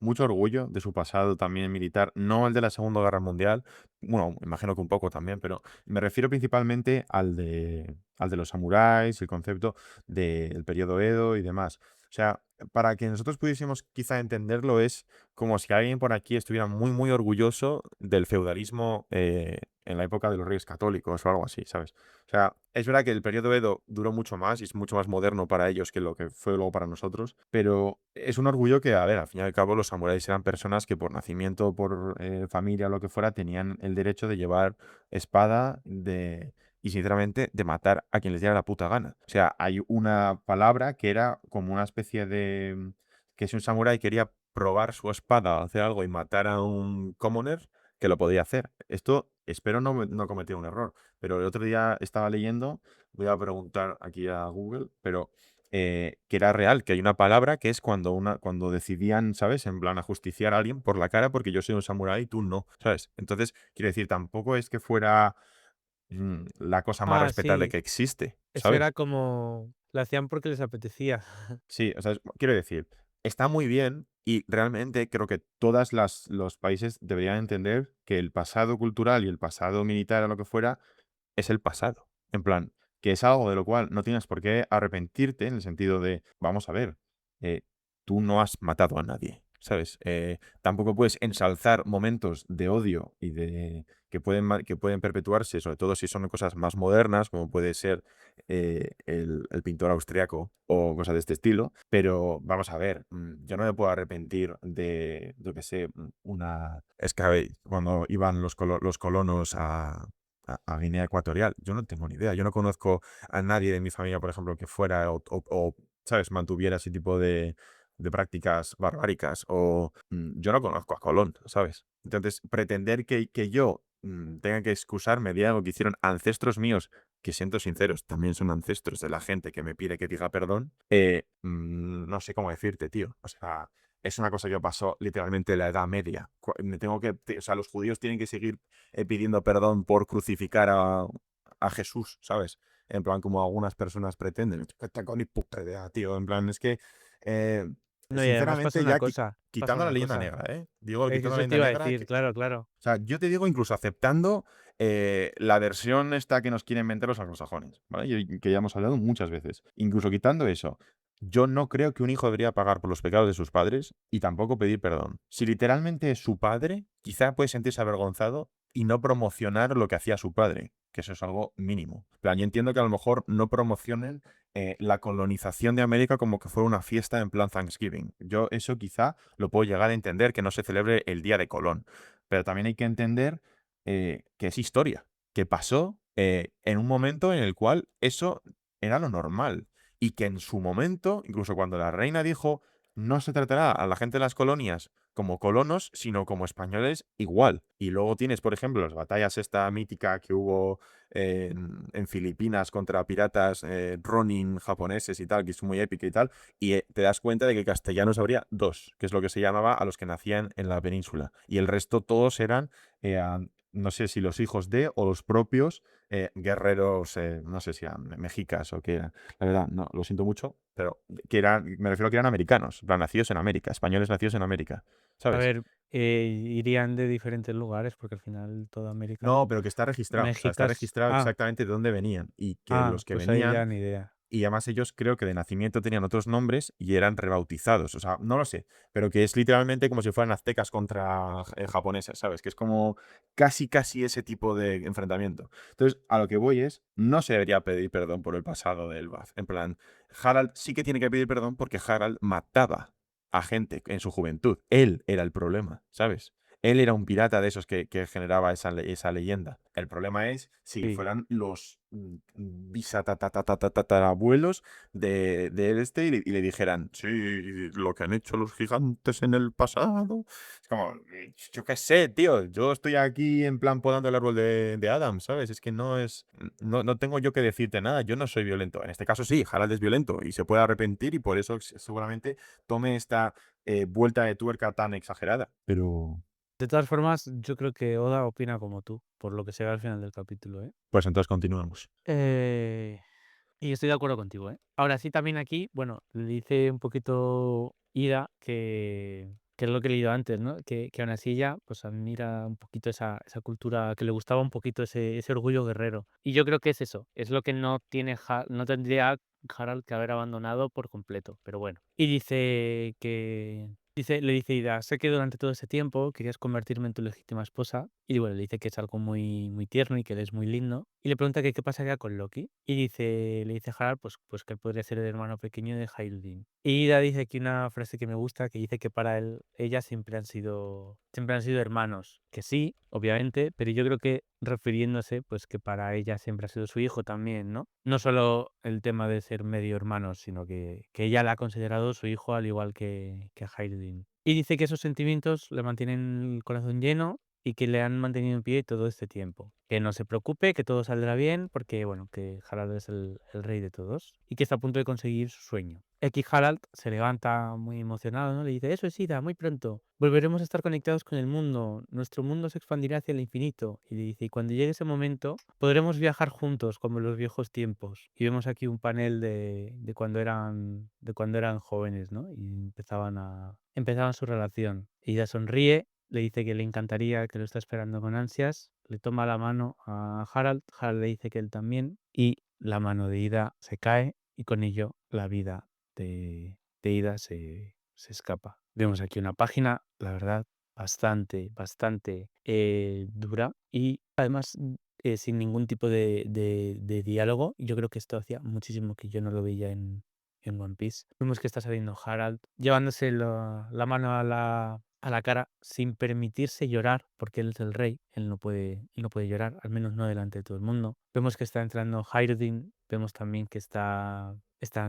mucho orgullo de su pasado también militar, no el de la Segunda Guerra Mundial, bueno, me imagino que un poco también, pero me refiero principalmente al de los samuráis, el concepto del periodo Edo y demás. O sea, para que nosotros pudiésemos quizá entenderlo es como si alguien por aquí estuviera muy, muy orgulloso del feudalismo en la época de los reyes católicos o algo así, ¿sabes? O sea, es verdad que el periodo Edo duró mucho más y es mucho más moderno para ellos que lo que fue luego para nosotros, pero es un orgullo que, a ver, al fin y al cabo los samuráis eran personas que por nacimiento, por familia o lo que fuera, tenían el derecho de llevar espada y sinceramente de matar a quien les diera la puta gana. O sea, hay una palabra que era como una especie de que si un samurái quería probar su espada o hacer algo y matar a un commoner, que lo podía hacer. Esto espero no cometer un error, pero el otro día estaba leyendo, voy a preguntar aquí a Google, pero que era real, que hay una palabra que es cuando decidían, ¿sabes? En plan, ajusticiar a alguien por la cara porque yo soy un samurái y tú no, ¿sabes? Entonces, quiero decir, tampoco es que fuera la cosa más Ah, respetable sí, que existe, eso era ¿sabes? como lo hacían porque les apetecía. Sí, o sea, quiero decir, está muy bien y realmente creo que todos los países deberían entender que el pasado cultural y el pasado militar o lo que fuera es el pasado. En plan, que es algo de lo cual no tienes por qué arrepentirte en el sentido de, vamos a ver, eh, tú no has matado a nadie, ¿sabes? Tampoco puedes ensalzar momentos de odio y de que pueden perpetuarse, sobre todo si son cosas más modernas, como puede ser el pintor austriaco o cosas de este estilo. Pero vamos a ver, yo no me puedo arrepentir de, yo qué sé, Es que a ver, cuando iban los colonos a Guinea Ecuatorial. Yo no tengo ni idea. Yo no conozco a nadie de mi familia, por ejemplo, que fuera o, ¿sabes?, mantuviera ese tipo de prácticas barbáricas. O yo no conozco a Colón, ¿sabes? Entonces, pretender que yo tenga que excusarme de algo que hicieron ancestros míos, que siento sinceros, también son ancestros de la gente que me pide que diga perdón, no sé cómo decirte, tío. O sea, es una cosa que pasó literalmente en la Edad Media. O sea, los judíos tienen que seguir pidiendo perdón por crucificar a Jesús, ¿sabes? En plan, como algunas personas pretenden. Que tengo ni puta idea, tío. En plan, es que, eh, No, y además sinceramente, ya pasa quitando la una leyenda cosa. negra, ¿eh? Digo, Es que quitando la eso te leyenda iba a negra, decir, claro, claro. o sea, yo te digo incluso aceptando la versión esta que nos quieren vender los anglosajones, ¿vale? Y que ya hemos hablado muchas veces. Incluso quitando eso, yo no creo que un hijo debería pagar por los pecados de sus padres y tampoco pedir perdón. Si literalmente es su padre, quizá puede sentirse avergonzado y no promocionar lo que hacía su padre, que eso es algo mínimo. En plan, yo entiendo que a lo mejor no promocionen la colonización de América como que fuera una fiesta en plan Thanksgiving. Yo eso quizá lo puedo llegar a entender, que no se celebre el Día de Colón. Pero también hay que entender que es historia, que pasó en un momento en el cual eso era lo normal y que en su momento, incluso cuando la reina dijo, no se tratará a la gente de las colonias como colonos, sino como españoles igual. Y luego tienes, por ejemplo, las batallas esta mítica que hubo en Filipinas contra piratas Ronin japoneses y tal, que es muy épica y tal, y te das cuenta de que castellanos habría dos, que es lo que se llamaba a los que nacían en la península. Y el resto todos eran no sé si los hijos de o los propios guerreros, no sé si eran mexicas o qué eran. La verdad, no, lo siento mucho, pero me refiero a que eran americanos, en plan, nacidos en América, españoles nacidos en América, A ¿sabes? ver, irían de diferentes lugares porque al final toda América. No, pero que está registrado, o sea, está Mexicas. registrado exactamente de dónde venían y que los que Pues ahí ya venían. ni idea. Y además ellos creo que de nacimiento tenían otros nombres y eran rebautizados. O sea, no lo sé, pero que es literalmente como si fueran aztecas contra japoneses, ¿sabes? Que es como casi, casi ese tipo de enfrentamiento. Entonces, a lo que voy es, no se debería pedir perdón por el pasado de Elbaf. En plan, Harald sí que tiene que pedir perdón porque Harald mataba a gente en su juventud. Él era el problema, ¿sabes? Él era un pirata de esos que generaba esa leyenda. El problema es si Sí. fueran los bisatatatatatatatarabuelos de este y le dijeran, sí, lo que han hecho los gigantes en el pasado. Es como, yo qué sé, tío, yo estoy aquí en plan podando el árbol de Adam, ¿sabes? Es que no tengo yo que decirte nada, yo no soy violento. En este caso sí, Harald es violento y se puede arrepentir y por eso seguramente tome esta vuelta de tuerca tan exagerada. Pero, De todas formas, yo creo que Oda opina como tú, por lo que se ve al final del capítulo, ¿eh? pues entonces continuamos. Eh, Y estoy de acuerdo contigo, ¿eh? Ahora sí, también aquí, bueno, le dice un poquito Ida que que es lo que he leído antes, ¿no? Que aún así ella pues admira un poquito esa cultura, que le gustaba un poquito ese orgullo guerrero. Y yo creo que es eso, es lo que no tendría Harald que haber abandonado por completo, pero bueno. Y le dice Ida, sé que durante todo ese tiempo querías convertirme en tu legítima esposa. Y bueno, le dice que es algo muy, muy tierno y que él es muy lindo. Y le pregunta que qué pasaría con Loki. Y le dice Harald pues que él podría ser el hermano pequeño de Heildin. Y Ida dice aquí una frase que me gusta, que dice que para ella siempre han sido hermanos. Que sí, obviamente, pero yo creo que refiriéndose pues que para ella siempre ha sido su hijo también, ¿no? No solo el tema de ser medio hermanos, sino que ella la ha considerado su hijo al igual que a Hayden. Y dice que esos sentimientos le mantienen el corazón lleno y que le han mantenido en pie todo este tiempo. Que no se preocupe, que todo saldrá bien, porque bueno, que Harald es el rey de todos y que está a punto de conseguir su sueño. Aquí Harald se levanta muy emocionado, ¿no? Le dice, eso es Ida, muy pronto. Volveremos a estar conectados con el mundo. Nuestro mundo se expandirá hacia el infinito. Y le dice, y cuando llegue ese momento, podremos viajar juntos como en los viejos tiempos. Y vemos aquí un panel de cuando eran jóvenes, ¿no? Y empezaban su relación. Ida sonríe, le dice que le encantaría, que lo está esperando con ansias. Le toma la mano a Harald. Harald le dice que él también. Y la mano de Ida se cae y con ello la vida de Ida se escapa. Vemos aquí una página, la verdad, bastante dura y además sin ningún tipo de diálogo. Yo creo que esto hacía muchísimo que yo no lo veía en One Piece. Vemos que está saliendo Harald llevándose la mano a la cara sin permitirse llorar, porque él es el rey, él no puede llorar, al menos no delante de todo el mundo. Vemos que está entrando Hyrdin, vemos también que están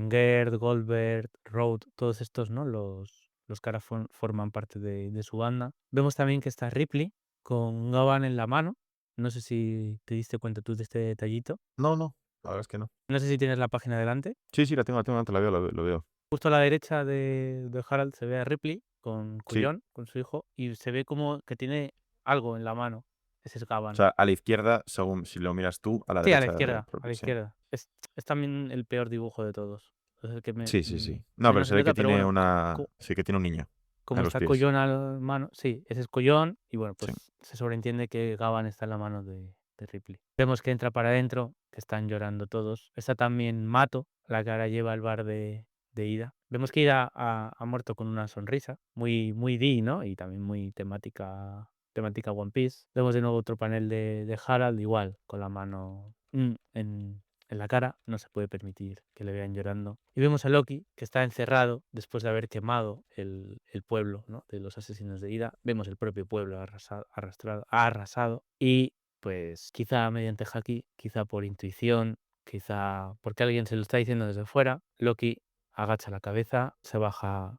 Gerd, Goldberg, Road, todos estos, ¿no? Los que ahora forman parte de su banda. Vemos también que está Ripley con Gavan en la mano. No sé si te diste cuenta tú de este detallito. No, no, la verdad es que no. No sé si tienes la página delante. Sí, sí, la tengo, delante, la veo, lo veo. Justo a la derecha de Harald se ve a Ripley con Sí, Cullón, con su hijo, y se ve como que tiene algo en la mano. Ese es o Gavan. sea, a la izquierda, según si lo miras tú, a la Sí, a la derecha izquierda, a propio, la sí. izquierda. Es también el peor dibujo de todos. Es el que Sí, sí, sí. No, pero menos se se ve que nota, pero tiene bueno, sí, que tiene un niño como en los está pies. Collón a la mano, sí, ese es Collón, y bueno, Sí. pues se sobreentiende que Gavan está en la mano de Ripley. Vemos que entra para adentro, que están llorando todos. Está también Mato, la que ahora lleva el bar de Ida. Vemos que Ida ha muerto con una sonrisa, muy, muy Dee, ¿no? Y también muy temática One Piece. Vemos de nuevo otro panel de Harald, igual, con la mano en la cara, no se puede permitir que le vean llorando. Y vemos a Loki, que está encerrado después de haber quemado el pueblo, ¿no? De los asesinos de Ida. Vemos el propio pueblo arrasado. Y pues quizá mediante haki, quizá por intuición, quizá porque alguien se lo está diciendo desde fuera, Loki agacha la cabeza, se baja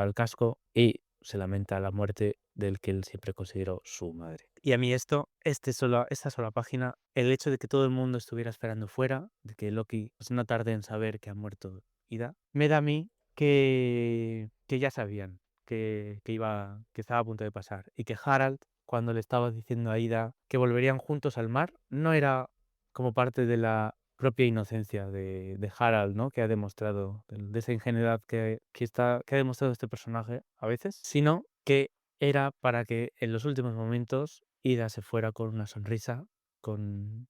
el casco y se lamenta la muerte del que él siempre consideró su madre. Y a mí esta sola página, el hecho de que todo el mundo estuviera esperando fuera, de que Loki pues, no tarde en saber que ha muerto Ida, me da a mí que ya sabían que estaba a punto de pasar y que Harald, cuando le estaba diciendo a Ida que volverían juntos al mar, no era como parte de la propia inocencia de Harald, ¿no? Que ha demostrado, de esa ingenuidad que ha demostrado este personaje a veces, sino que era para que en los últimos momentos Ida se fuera con una sonrisa,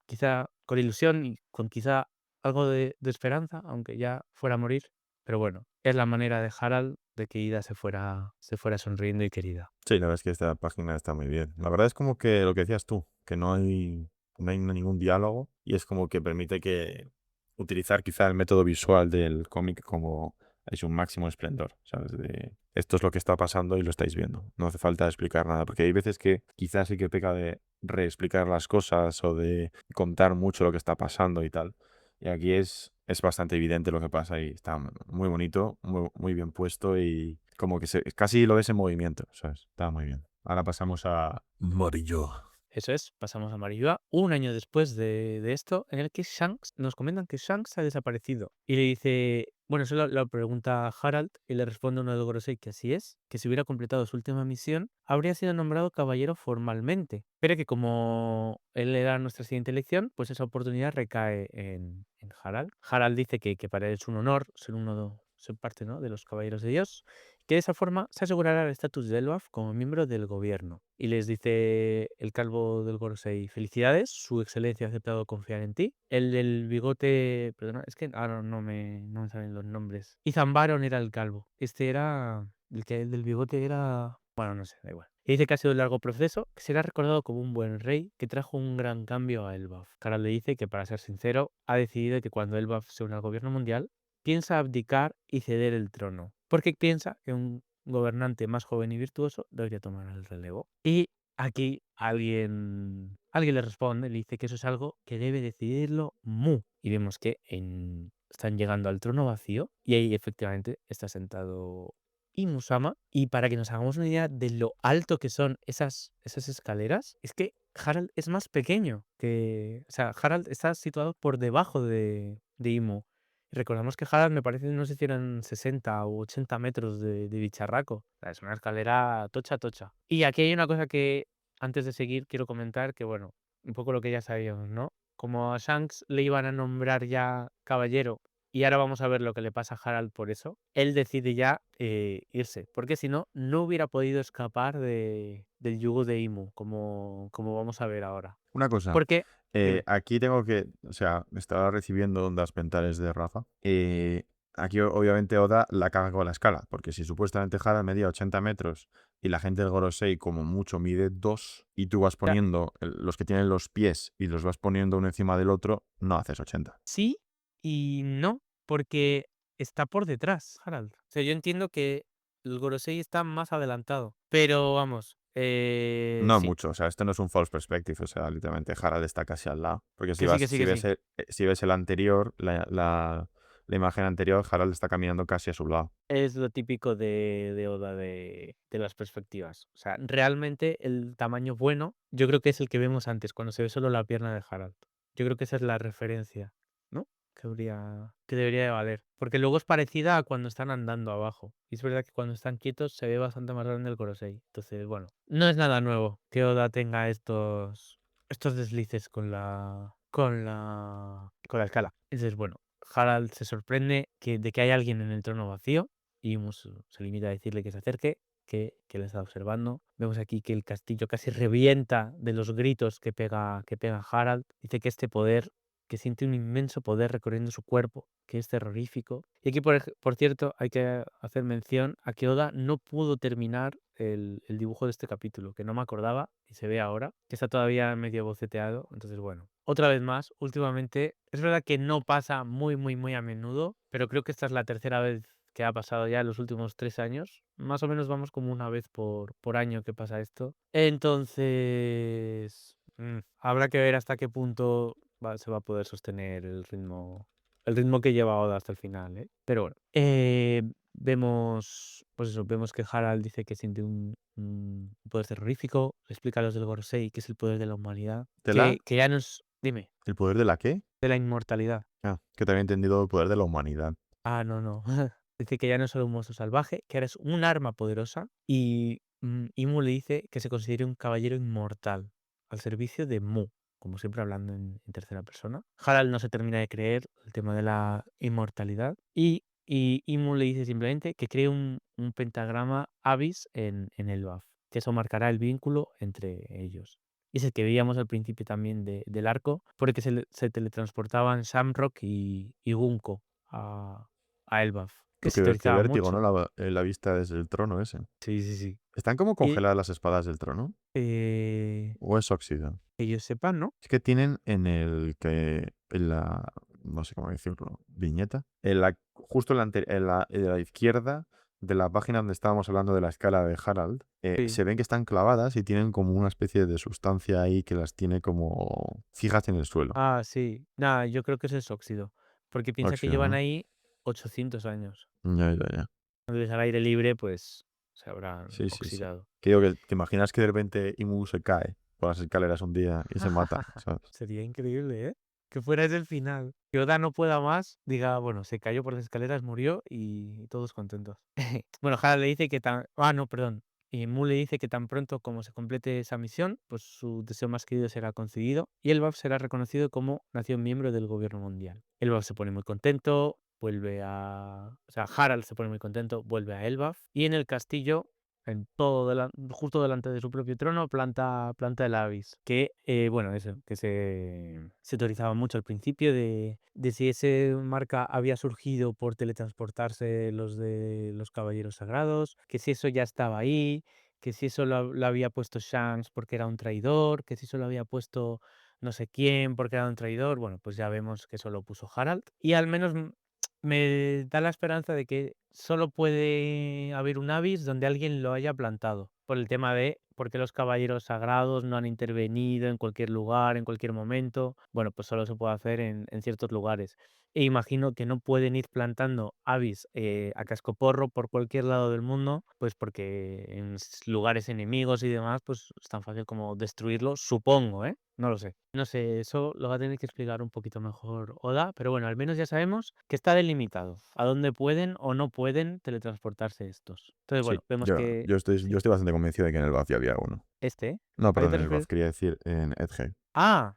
quizá con ilusión y con quizá algo de esperanza, aunque ya fuera a morir. Pero bueno, es la manera de Harald de que Ida se fuera sonriendo y querida. Sí, la verdad es que esta página está muy bien. La verdad es como que lo que decías tú, que no hay ningún diálogo y es como que permite que utilizar quizá el método visual del cómic como es un máximo esplendor, ¿sabes? De esto es lo que está pasando y lo estáis viendo. No hace falta explicar nada, porque hay veces que quizás sí que peca de reexplicar las cosas o de contar mucho lo que está pasando y tal. Y aquí es bastante evidente lo que pasa y está muy bonito, muy bien puesto y como que casi lo ves en movimiento, ¿sabes? Está muy bien. Ahora pasamos a... Marillo. Eso es, pasamos a Mariyua, un año después de esto, en el que Shanks, nos comentan que Shanks ha desaparecido. Y le dice, bueno, eso lo pregunta Harald y le responde uno de Gorosei que así es, que si hubiera completado su última misión, habría sido nombrado caballero formalmente, pero que como él era nuestra siguiente elección, pues esa oportunidad recae en Harald. Harald dice que para él es un honor ser parte, ¿no? de los caballeros de Dios que de esa forma se asegurará el estatus de Elbaf como miembro del gobierno. Y les dice el calvo del Gorosei: felicidades, su excelencia ha aceptado confiar en ti. El del bigote, perdona, es que ahora no me salen los nombres. Ethan Baron era el calvo. Este era, el del bigote era, bueno, no sé, da igual. Y dice que ha sido un largo proceso, que será recordado como un buen rey que trajo un gran cambio a Elbaf. Harald le dice que, para ser sincero, ha decidido que cuando Elbaf se une al gobierno mundial, piensa abdicar y ceder el trono, porque piensa que un gobernante más joven y virtuoso debería tomar el relevo. Y aquí alguien le responde, le dice que eso es algo que debe decidirlo Mu. Y vemos que están llegando al trono vacío y ahí efectivamente está sentado Imusama. Y para que nos hagamos una idea de lo alto que son esas escaleras, es que Harald es más pequeño que... O sea, Harald está situado por debajo de Imu. Recordamos que Harald, me parece, no sé si eran 60 u 80 metros de bicharraco. O sea, es una escalera tocha, tocha. Y aquí hay una cosa que, antes de seguir, quiero comentar, que bueno, un poco lo que ya sabíamos, ¿no? Como a Shanks le iban a nombrar ya caballero, y ahora vamos a ver lo que le pasa a Harald por eso, él decide ya irse, porque si no, no hubiera podido escapar del yugo de Imu, como vamos a ver ahora. Una cosa, Porque, dime, aquí tengo que, o sea, estaba recibiendo ondas mentales de Rafa. Aquí obviamente Oda la caga con la escala, porque si supuestamente Hada medía 80 metros y la gente del Gorosei como mucho mide 2 y tú vas ya, poniendo los que tienen los pies y los vas poniendo uno encima del otro, no haces 80. sí y no, porque está por detrás, Harald. O sea, yo entiendo que el Gorosei está más adelantado, pero vamos, No sí, mucho, o sea, esto no es un false perspective, o sea, literalmente Harald está casi al lado. Porque si que sí, vas, que sí, si que ves sí. si ves el anterior, la imagen anterior, Harald está caminando casi a su lado. Es lo típico de Oda de las perspectivas. O sea, realmente el tamaño bueno, yo creo que es el que vemos antes, cuando se ve solo la pierna de Harald. Yo creo que esa es la referencia, ¿no? Que debería de valer. Porque luego es parecida a cuando están andando abajo. Y es verdad que cuando están quietos se ve bastante más grande el Gorosei. Entonces, bueno, no es nada nuevo que Oda tenga estos deslices con la escala. Entonces, bueno, Harald se sorprende de que hay alguien en el trono vacío y Imus se limita a decirle que se acerque, que le está observando. Vemos aquí que el castillo casi revienta de los gritos que pega Harald. Dice que este poder, que siente un inmenso poder recorriendo su cuerpo, que es terrorífico. Y aquí, por cierto, hay que hacer mención a que Oda no pudo terminar el dibujo de este capítulo, que no me acordaba y se ve ahora, que está todavía medio boceteado. Entonces, bueno, otra vez más, últimamente, es verdad que no pasa muy, muy, muy a menudo, pero creo que esta es la tercera vez que ha pasado ya en los últimos 3 años. Más o menos vamos como una vez por año que pasa esto. Entonces, habrá que ver hasta qué punto se va a poder sostener el ritmo que lleva Oda hasta el final, ¿eh? Pero bueno, pues eso, vemos que Harald dice que siente un poder terrorífico, le explica a los del Gorosei que es el poder de la humanidad, ¿De la? que ya nos... Dime, ¿El poder de la qué? de la inmortalidad. Ah, que te había entendido el poder de la humanidad. Ah, no, no. Dice que ya no es solo un monstruo salvaje, que ahora es un arma poderosa. Y Imu le dice que se considere un caballero inmortal, al servicio de Mu, como siempre hablando en tercera persona. Harald no se termina de creer el tema de la inmortalidad. Y Imu le dice simplemente que cree un pentagrama Abyss en Elbaf, que eso marcará el vínculo entre ellos. Y es el que veíamos al principio también del arco, porque se teletransportaban Shamrock y Gunko a Elbaf, que se Qué utilizaba vértigo, ¿no? mucho. La vista desde el trono ese. Sí, sí, sí. ¿Están como Y congeladas las espadas del trono? eh, ¿O es óxido? que yo sepa, ¿no? Es que tienen en la, no sé cómo decirlo, viñeta, justo en la izquierda de la página donde estábamos hablando de la escala de Harald, Sí. se ven que están clavadas y tienen como una especie de sustancia ahí que las tiene como fijas en el suelo. Ah, sí. Nada, yo creo que eso es óxido, porque piensa que Óxido, llevan ¿no? ahí 800 años. Ya, ya, ya. Entonces, al aire libre, pues se habrán Sí, sí, sí. oxidado. Que digo que te imaginas que de repente Imu se cae por las escaleras un día y se mata, ¿sabes? Sería increíble, ¿eh? Que fuera ese el final. Que Oda no pueda más, diga, bueno, se cayó por las escaleras, murió y todos contentos. Bueno, Hada le dice que tan... Ah, no, perdón. Y Mu le dice que tan pronto como se complete esa misión, pues su deseo más querido será concedido y Elbaf será reconocido como nación miembro del gobierno mundial. Elbaf se pone muy contento, O sea, Harald se pone muy contento, vuelve a Elbaf y en el castillo, justo delante de su propio trono, planta el Avis, que, bueno, eso, que se teorizaba mucho al principio de si ese marca había surgido por teletransportarse los de los Caballeros Sagrados, que si eso ya estaba ahí, que si eso lo había puesto Shanks porque era un traidor, que si eso lo había puesto no sé quién porque era un traidor. Bueno, pues ya vemos que eso lo puso Harald. Y al menos me da la esperanza de que solo puede haber un Avis donde alguien lo haya plantado. Por el tema de por qué los caballeros sagrados no han intervenido en cualquier lugar, en cualquier momento. Bueno, pues solo se puede hacer en ciertos lugares. E imagino que no pueden ir plantando Avis a cascoporro por cualquier lado del mundo, pues porque en lugares enemigos y demás, pues es tan fácil como destruirlo, supongo, ¿eh? No lo sé. No sé, eso lo va a tener que explicar un poquito mejor Oda, pero bueno, al menos ya sabemos que está delimitado a dónde pueden o no pueden teletransportarse estos. Entonces, Sí, bueno, vemos yo, que yo estoy, sí, yo estoy bastante convencido de que en el BAF ya había uno. este. No, ¿A qué perdón, te en el refieres? BAF, quería decir en Edgehave. Ah,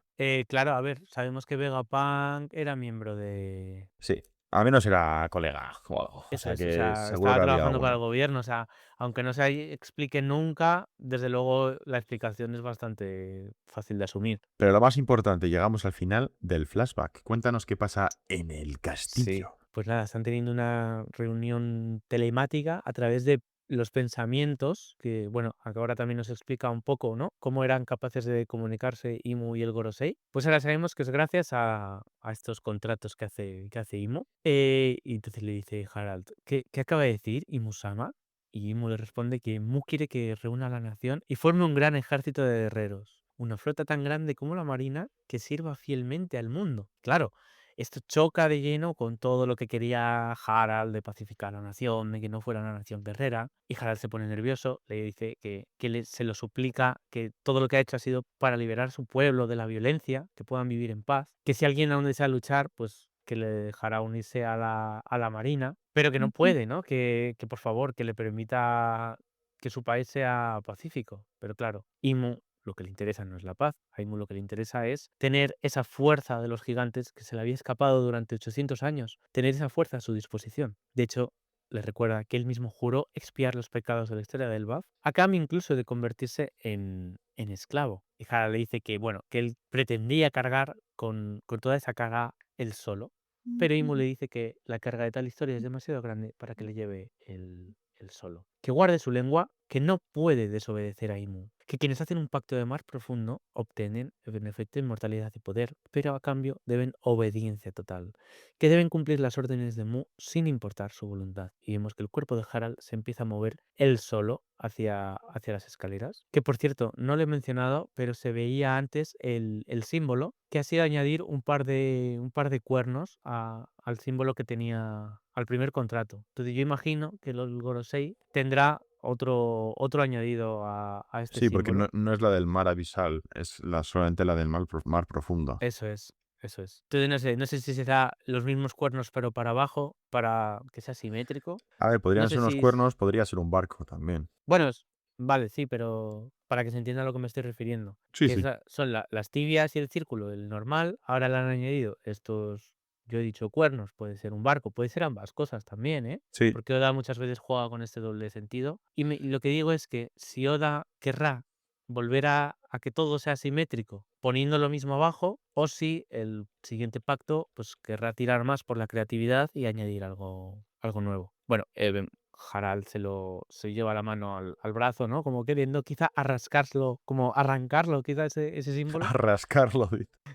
claro, a ver, sabemos que Vegapunk era miembro de... Sí, al menos era colega o algo. O Eso sea es, o que sea, seguro estaba que había trabajando para el uno. gobierno, o sea, aunque no se explique nunca, desde luego la explicación es bastante fácil de asumir. Pero lo más importante, llegamos al final del flashback. Cuéntanos qué pasa en el Sí, castillo. pues nada, están teniendo una reunión telemática a través de los pensamientos, que bueno, ahora también nos explica un poco, ¿no? Cómo eran capaces de comunicarse Imu y el Gorosei. Pues ahora sabemos que es gracias a estos contratos que hace Imu. Y entonces le dice Harald, ¿qué acaba de decir Imu-sama? Y Imu le responde que Mu quiere que reúna a la nación y forme un gran ejército de guerreros. Una flota tan grande como la marina que sirva fielmente al mundo. Claro, esto choca de lleno con todo lo que quería Harald de pacificar a la nación, de que no fuera una nación guerrera. Y Harald se pone nervioso, le dice que se lo suplica, que todo lo que ha hecho ha sido para liberar a su pueblo de la violencia, que puedan vivir en paz. Que si alguien aún desea luchar, pues que le dejará unirse a la marina, pero que no puede, ¿no? Que por favor, que le permita que su país sea pacífico. Pero claro, Imu lo que le interesa no es la paz, a Imu lo que le interesa es tener esa fuerza de los gigantes que se le había escapado durante 800 años, tener esa fuerza a su disposición. De hecho, le recuerda que él mismo juró expiar los pecados de la historia del Baf, a cambio incluso de convertirse en esclavo. Y Hara le dice que, bueno, que él pretendía cargar con toda esa carga él solo, pero Imu le dice que la carga de tal historia es demasiado grande para que le lleve él solo. Que guarde su lengua, que no puede desobedecer a Imu. Que quienes hacen un pacto de mar profundo obtienen en efecto inmortalidad y poder, pero a cambio deben obediencia total. Que deben cumplir las órdenes de Mu sin importar su voluntad. Y vemos que el cuerpo de Harald se empieza a mover él solo hacia las escaleras. Que por cierto, no lo he mencionado, pero se veía antes el símbolo, que ha sido añadir un par de cuernos al símbolo que tenía al primer contrato. Entonces yo imagino que el Gorosei tendrá otro añadido a este Sí, porque símbolo. no es la del mar abisal, es solamente la del mar profundo. Eso es, eso es. Entonces no sé si será los mismos cuernos pero para abajo, para que sea simétrico. A ver, No podrían sé ser unos si... cuernos, podría ser un barco también. Bueno, vale, sí, pero para que se entienda a lo que me estoy refiriendo. Sí, Que sí. son las tibias y el círculo, el normal. Ahora le han añadido estos, yo he dicho cuernos, puede ser un barco, puede ser ambas cosas también, ¿eh? Sí, Porque Oda muchas veces juega con este doble sentido. Y lo que digo es que si Oda querrá volver a que todo sea simétrico poniendo lo mismo abajo, o si el siguiente pacto pues querrá tirar más por la creatividad y añadir algo nuevo. Bueno, Harald se lleva la mano al brazo, ¿no? Como queriendo quizá arrascarlo, como arrancarlo, quizá ese símbolo. a rascarlo.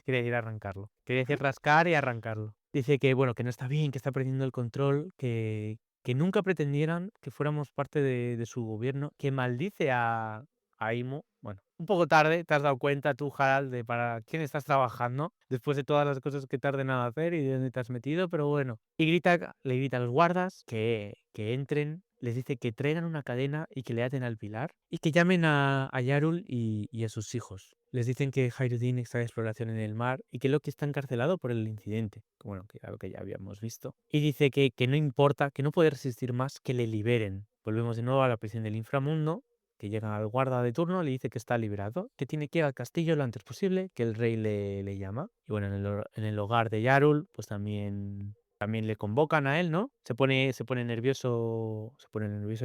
Quería decir arrancarlo. Quería decir rascar y arrancarlo. Dice que, bueno, que no está bien, que está perdiendo el control, que nunca pretendieran que fuéramos parte de su gobierno, que maldice a Imu. Bueno, un poco tarde te has dado cuenta tú, Harald, de para quién estás trabajando, después de todas las cosas que te ha ordenado hacer y de dónde te has metido, pero bueno. Y le grita a los guardas que entren, les dice que traigan una cadena y que le aten al pilar y que llamen a Yarul y a sus hijos. Les dicen que Hayreddin está de exploración en el mar y que Loki está encarcelado por el incidente, bueno, que algo que ya habíamos visto. Y dice que no importa, que no puede resistir más, que le liberen. Volvemos de nuevo a la prisión del inframundo, que llega al guarda de turno, le dice que está liberado, que tiene que ir al castillo lo antes posible, que el rey le llama. Y bueno, en el hogar de Yarul, pues también también le convocan a él, ¿no? Se pone nervioso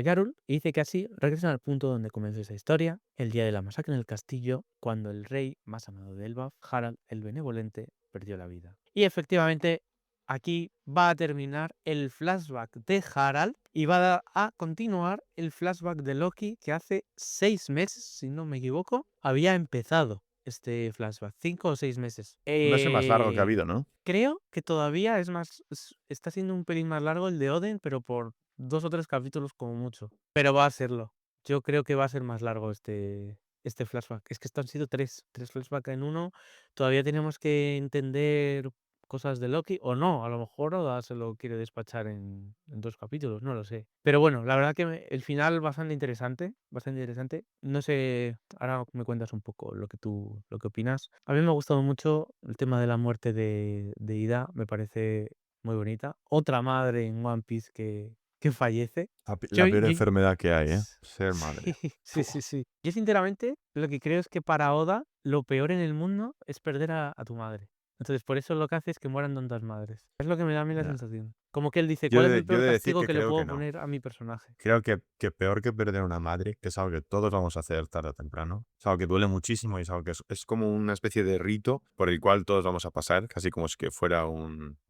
Yarul y dice que así regresan al punto donde comenzó esa historia, el día de la masacre en el castillo, cuando el rey más amado de Elbaf, Harald el Benevolente, perdió la vida. Y efectivamente, aquí va a terminar el flashback de Harald y va a continuar el flashback de Loki que hace 6 meses, si no me equivoco, había empezado este flashback, 5 o 6 meses. No es el más largo que ha habido, ¿no? Creo que todavía es más, está siendo un pelín más largo el de Oden, pero por 2 o 3 capítulos como mucho. Pero va a serlo. Yo creo que va a ser más largo este flashback. Es que esto han sido 3 flashbacks en uno. Todavía tenemos que entender cosas de Loki, o no, a lo mejor Oda se lo quiere despachar en 2 capítulos, no lo sé. Pero bueno, la verdad que el final bastante interesante, bastante interesante. No sé, ahora me cuentas un poco lo que opinas. A mí me ha gustado mucho el tema de la muerte de Ida, me parece muy bonita. Otra madre en One Piece que fallece. Yo, La peor yo- enfermedad que hay, ¿eh? Ser madre. Sí, sí, sí, sí. Yo sinceramente lo que creo es que para Oda lo peor en el mundo es perder a tu madre. Entonces por eso lo que hace es que mueran tantas madres. Es lo que me da a mí la Ya. sensación. Como que él dice, Yo ¿cuál he es de, el yo he peor de decir castigo que que le creo que puedo no. poner a mi personaje? Creo que peor que perder a una madre, que es algo que todos vamos a hacer tarde o temprano, es algo que duele muchísimo y es algo que es como una especie de rito por el cual todos vamos a pasar, casi como si que fuera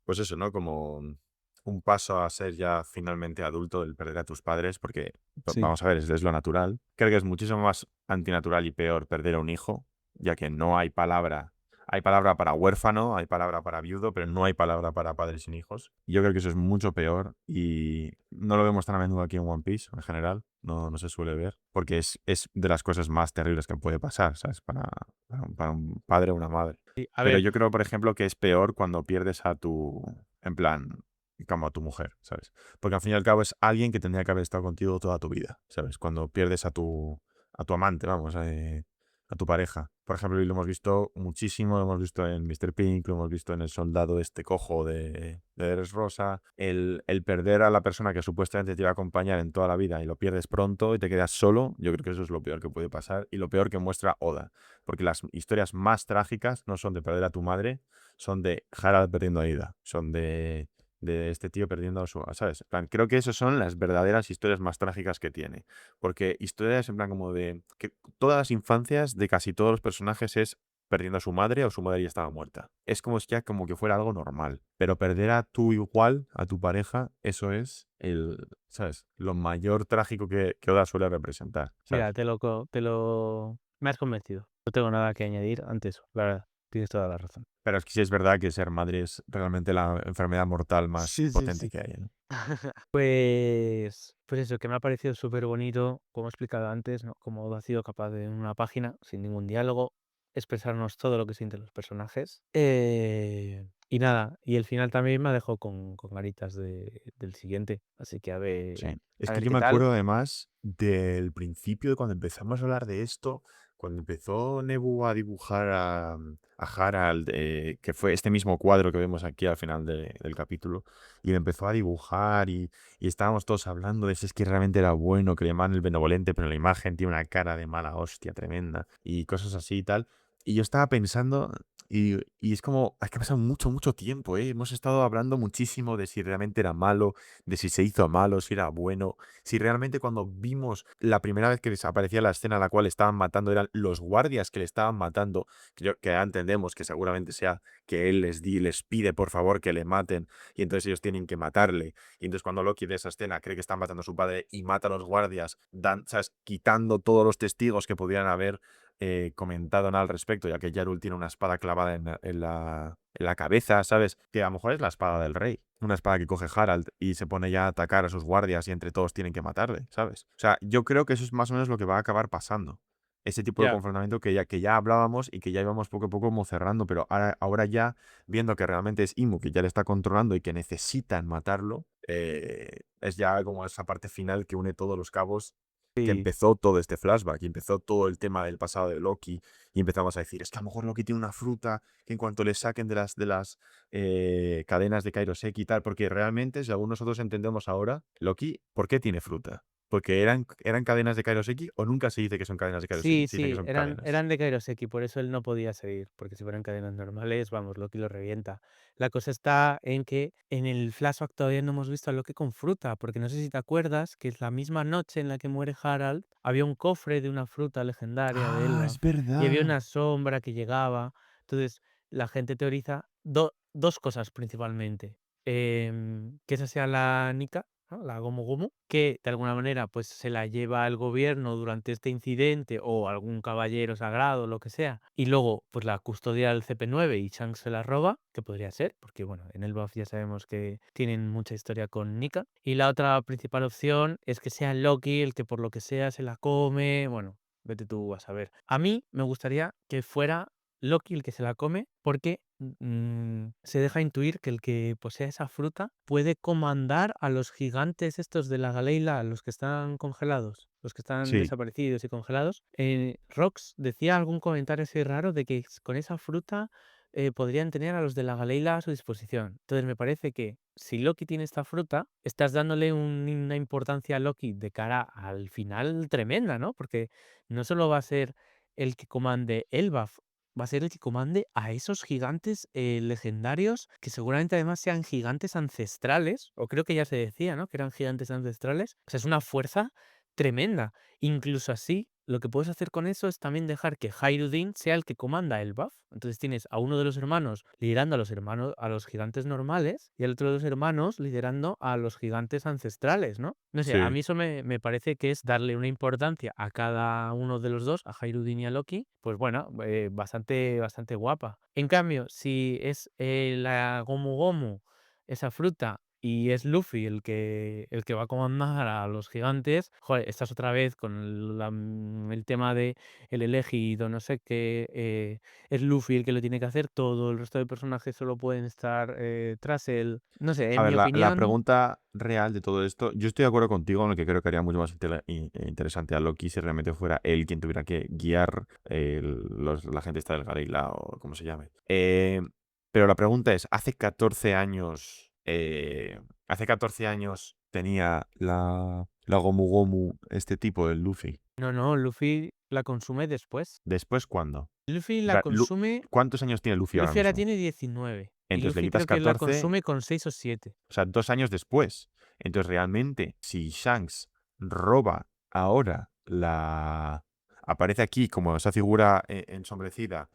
pues eso, ¿no? Como un paso a ser ya finalmente adulto, el perder a tus padres, porque Sí. vamos a ver, es lo natural. Creo que es muchísimo más antinatural y peor perder a un hijo, ya que no hay palabra. Hay palabra para huérfano, hay palabra para viudo, pero no hay palabra para padres sin hijos. Y yo creo que eso es mucho peor y no lo vemos tan a menudo aquí en One Piece en general. No se suele ver, porque es de las cosas más terribles que puede pasar, ¿sabes? Para un padre o una madre. Sí, a Pero ver, yo creo, por ejemplo, que es peor cuando pierdes a en plan, como a tu mujer, ¿sabes? Porque al fin y al cabo es alguien que tendría que haber estado contigo toda tu vida, ¿sabes? Cuando pierdes a tu amante, vamos, a tu pareja. Por ejemplo, y lo hemos visto muchísimo, lo hemos visto en Mr. Pink, lo hemos visto en el soldado este cojo de Rosa, el perder a la persona que supuestamente te iba a acompañar en toda la vida y lo pierdes pronto y te quedas solo, yo creo que eso es lo peor que puede pasar y lo peor que muestra Oda, porque las historias más trágicas no son de perder a tu madre, son de Harald perdiendo a Ida, son de este tío perdiendo a ¿sabes? En plan, creo que esas son las verdaderas historias más trágicas que tiene, porque historias en plan como de que todas las infancias de casi todos los personajes es perdiendo a su madre o su madre ya estaba muerta. Es como si ya como que fuera algo normal. Pero perder a tu igual, a tu pareja, eso es ¿sabes? Lo mayor trágico que Oda suele representar, mira, ¿sabes? me has convencido. No tengo nada que añadir ante eso, la verdad. Tienes toda la razón. Pero es que sí es verdad que ser madre es realmente la enfermedad mortal más Sí, sí, potente sí. que hay, ¿no? Pues eso, que me ha parecido súper bonito, como he explicado antes, ¿no? Como Oda ha sido capaz de en una página, sin ningún diálogo, expresarnos todo lo que sienten los personajes. Y nada, y el final también me ha dejado con ganitas del siguiente. Así que Sí. Es a que ver yo qué me tal. acuerdo además del principio de cuando empezamos a hablar de esto, cuando empezó Nebu a dibujar a Harald, que fue este mismo cuadro que vemos aquí al final del capítulo, y lo empezó a dibujar y estábamos todos hablando de si es que realmente era bueno, que le llamaban el benevolente, pero en la imagen tiene una cara de mala hostia tremenda y cosas así y tal. Y yo estaba pensando, y es como, es que ha pasado mucho, mucho tiempo, ¿eh? Hemos estado hablando muchísimo de si realmente era malo, de si se hizo malo, si era bueno, si realmente cuando vimos la primera vez que desaparecía la escena en la cual estaban matando eran los guardias que le estaban matando, creo que ya entendemos que seguramente sea que él les pide por favor que le maten y entonces ellos tienen que matarle. Y entonces cuando Loki de esa escena cree que están matando a su padre y mata a los guardias, ¿sabes? Quitando todos los testigos que pudieran haber comentado nada al respecto, ya que Yarul tiene una espada clavada en la cabeza, ¿sabes? Que a lo mejor es la espada del rey. Una espada que coge Harald y se pone ya a atacar a sus guardias y entre todos tienen que matarle, ¿sabes? O sea, yo creo que eso es más o menos lo que va a acabar pasando. Ese tipo de Ya. confrontamiento que ya hablábamos y que ya íbamos poco a poco como cerrando, pero ahora ya viendo que realmente es Imu, que ya le está controlando y que necesitan matarlo, es ya como esa parte final que une todos los cabos que Sí. empezó todo este flashback y empezó todo el tema del pasado de Loki y empezamos a decir, es que a lo mejor Loki tiene una fruta que en cuanto le saquen de las cadenas de Kairoseki y tal, porque realmente, según nosotros entendemos ahora, Loki, ¿por qué tiene fruta? Porque eran cadenas de Kairoseki o nunca se dice que son cadenas de Kairoseki. Sí, Se dice que sí, son eran, cadenas. eran de Kairoseki, por eso él no podía seguir, porque si fueran cadenas normales, vamos, Loki lo revienta. La cosa está en que en el flashback todavía no hemos visto a Loki con fruta, porque no sé si te acuerdas que es la misma noche en la que muere Harald, había un cofre de una fruta legendaria de Ah, es Elbaf y había verdad. una sombra que llegaba. Entonces, la gente teoriza dos cosas principalmente. Que esa sea la Nika, ¿no? La Gomu Gomu, que de alguna manera pues se la lleva al gobierno durante este incidente o algún caballero sagrado, lo que sea, y luego pues la custodia del CP9 y Shanks se la roba, que podría ser, porque bueno, en el buff ya sabemos que tienen mucha historia con Nika, y la otra principal opción es que sea Loki el que por lo que sea se la come, bueno, vete tú a saber. A mí me gustaría que fuera Loki el que se la come porque se deja intuir que el que posea esa fruta puede comandar a los gigantes estos de la Galeila, los que están congelados, los que están Sí. desaparecidos y congelados. Rox decía algún comentario así raro de que con esa fruta podrían tener a los de la Galeila a su disposición. Entonces me parece que si Loki tiene esta fruta, estás dándole una importancia a Loki de cara al final tremenda, ¿no? Porque no solo va a ser el que comande Elbaf, va a ser el que comande a esos gigantes legendarios, que seguramente además sean gigantes ancestrales, o creo que ya se decía, ¿no? Que eran gigantes ancestrales. O sea, es una fuerza tremenda. Incluso así, lo que puedes hacer con eso es también dejar que Hayruddin sea el que comanda el buff. Entonces tienes a uno de los hermanos liderando a los gigantes normales y al otro de los hermanos liderando a los gigantes ancestrales, ¿no? No sé, a Sí. mí eso me parece que es darle una importancia a cada uno de los dos, a Hayruddin y a Loki, pues bueno, bastante guapa. En cambio, si es la Gomu Gomu, esa fruta, y es Luffy el que va a comandar a los gigantes, joder, estás otra vez con el tema de el elegido, no sé qué, es Luffy el que lo tiene que hacer todo, el resto de personajes solo pueden estar tras él. No sé, A en ver, mi la opinión, pregunta real de todo esto, yo estoy de acuerdo contigo en lo que creo que haría mucho más interesante a Loki si realmente fuera él quien tuviera que guiar la gente esta del Garila o como se llame. Pero la pregunta es, hace 14 años tenía la Gomu Gomu este tipo, el Luffy. no, Luffy la consume después. ¿Después cuándo? Luffy O la sea, consume, ¿cuántos años tiene Luffy ahora Luffy ahora mismo? tiene 19 y Entonces le Luffy quitas creo que la 14. consume con 6 o 7. O sea, 2 años después. Entonces, realmente, si Shanks roba ahora aparece aquí como esa figura ensombrecida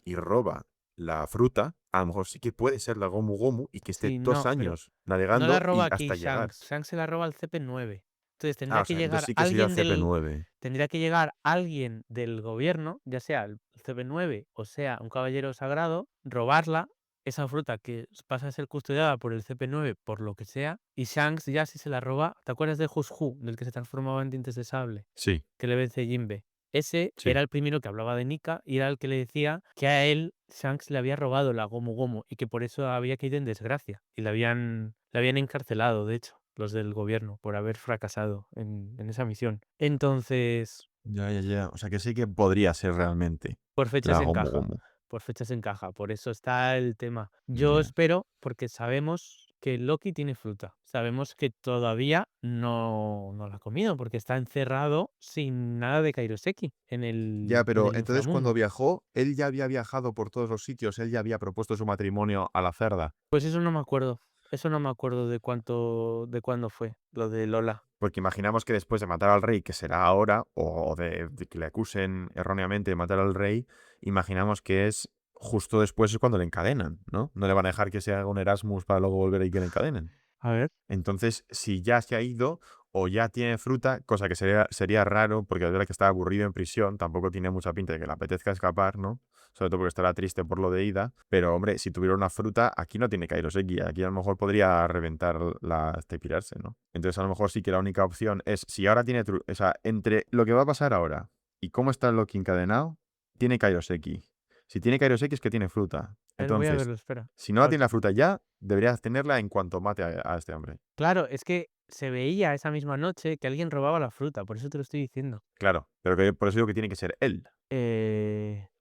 y roba la fruta, a lo mejor sí que puede ser la Gomu Gomu y que esté Sí, dos no, pero años no la navegando roba y aquí hasta llegar. Shanks. Shanks se la roba al CP9. Entonces Ah, tendría o que sea, entonces llegar sí que sería el alguien CP9. tendría que llegar alguien del gobierno, ya sea el CP9 o sea un caballero sagrado, robarla, esa fruta que pasa a ser custodiada por el CP9 por lo que sea, y Shanks ya si se la roba, ¿te acuerdas de Who's Who, del que se transformaba en dientes de sable? Sí, Que le vence Jinbe. Ese sí. era el primero que hablaba de Nika y era el que le decía que a él Shanks le había robado la Gomu Gomu y que por eso había caído en desgracia. Y le habían encarcelado, de hecho, los del gobierno, por haber fracasado en esa misión. Entonces, Ya. O sea, que sí que podría ser realmente por fechas la Gomu encaja. Gomu. Por fechas encaja. Por eso está el tema. Yo Ya. espero, porque sabemos que Loki tiene fruta. Sabemos que todavía no la ha comido, porque está encerrado sin nada de Kairoseki en Ya, el pero entonces cuando inframundo. viajó, él ya había viajado por todos los sitios, él ya había propuesto su matrimonio a la cerda. Pues eso no me acuerdo. Eso no me acuerdo de cuándo fue, lo de Lola. Porque imaginamos que después de matar al rey, que será ahora, o de que le acusen erróneamente de matar al rey, imaginamos que es justo después es cuando le encadenan, ¿no? No le van a dejar que se haga un Erasmus para luego volver y que le encadenen. A ver. Entonces, si ya se ha ido o ya tiene fruta, cosa que sería raro, porque es verdad que está aburrido en prisión, tampoco tiene mucha pinta de que le apetezca escapar, ¿no? Sobre todo porque estará triste por lo de Ida. Pero, hombre, si tuviera una fruta, aquí no tiene Kairoseki. Aquí a lo mejor podría reventar hasta pirarse, ¿no? Entonces, a lo mejor sí que la única opción es, si ahora tiene... O sea, entre lo que va a pasar ahora y cómo está Loki encadenado, tiene Kairoseki. Si tiene Kairoseki es que tiene fruta. A ver, voy a Entonces, verlo, espera. si no la tiene la fruta ya, deberías tenerla en cuanto mate a este hombre. Claro, es que se veía esa misma noche que alguien robaba la fruta, por eso te lo estoy diciendo. Claro, pero que por eso digo que tiene que ser él.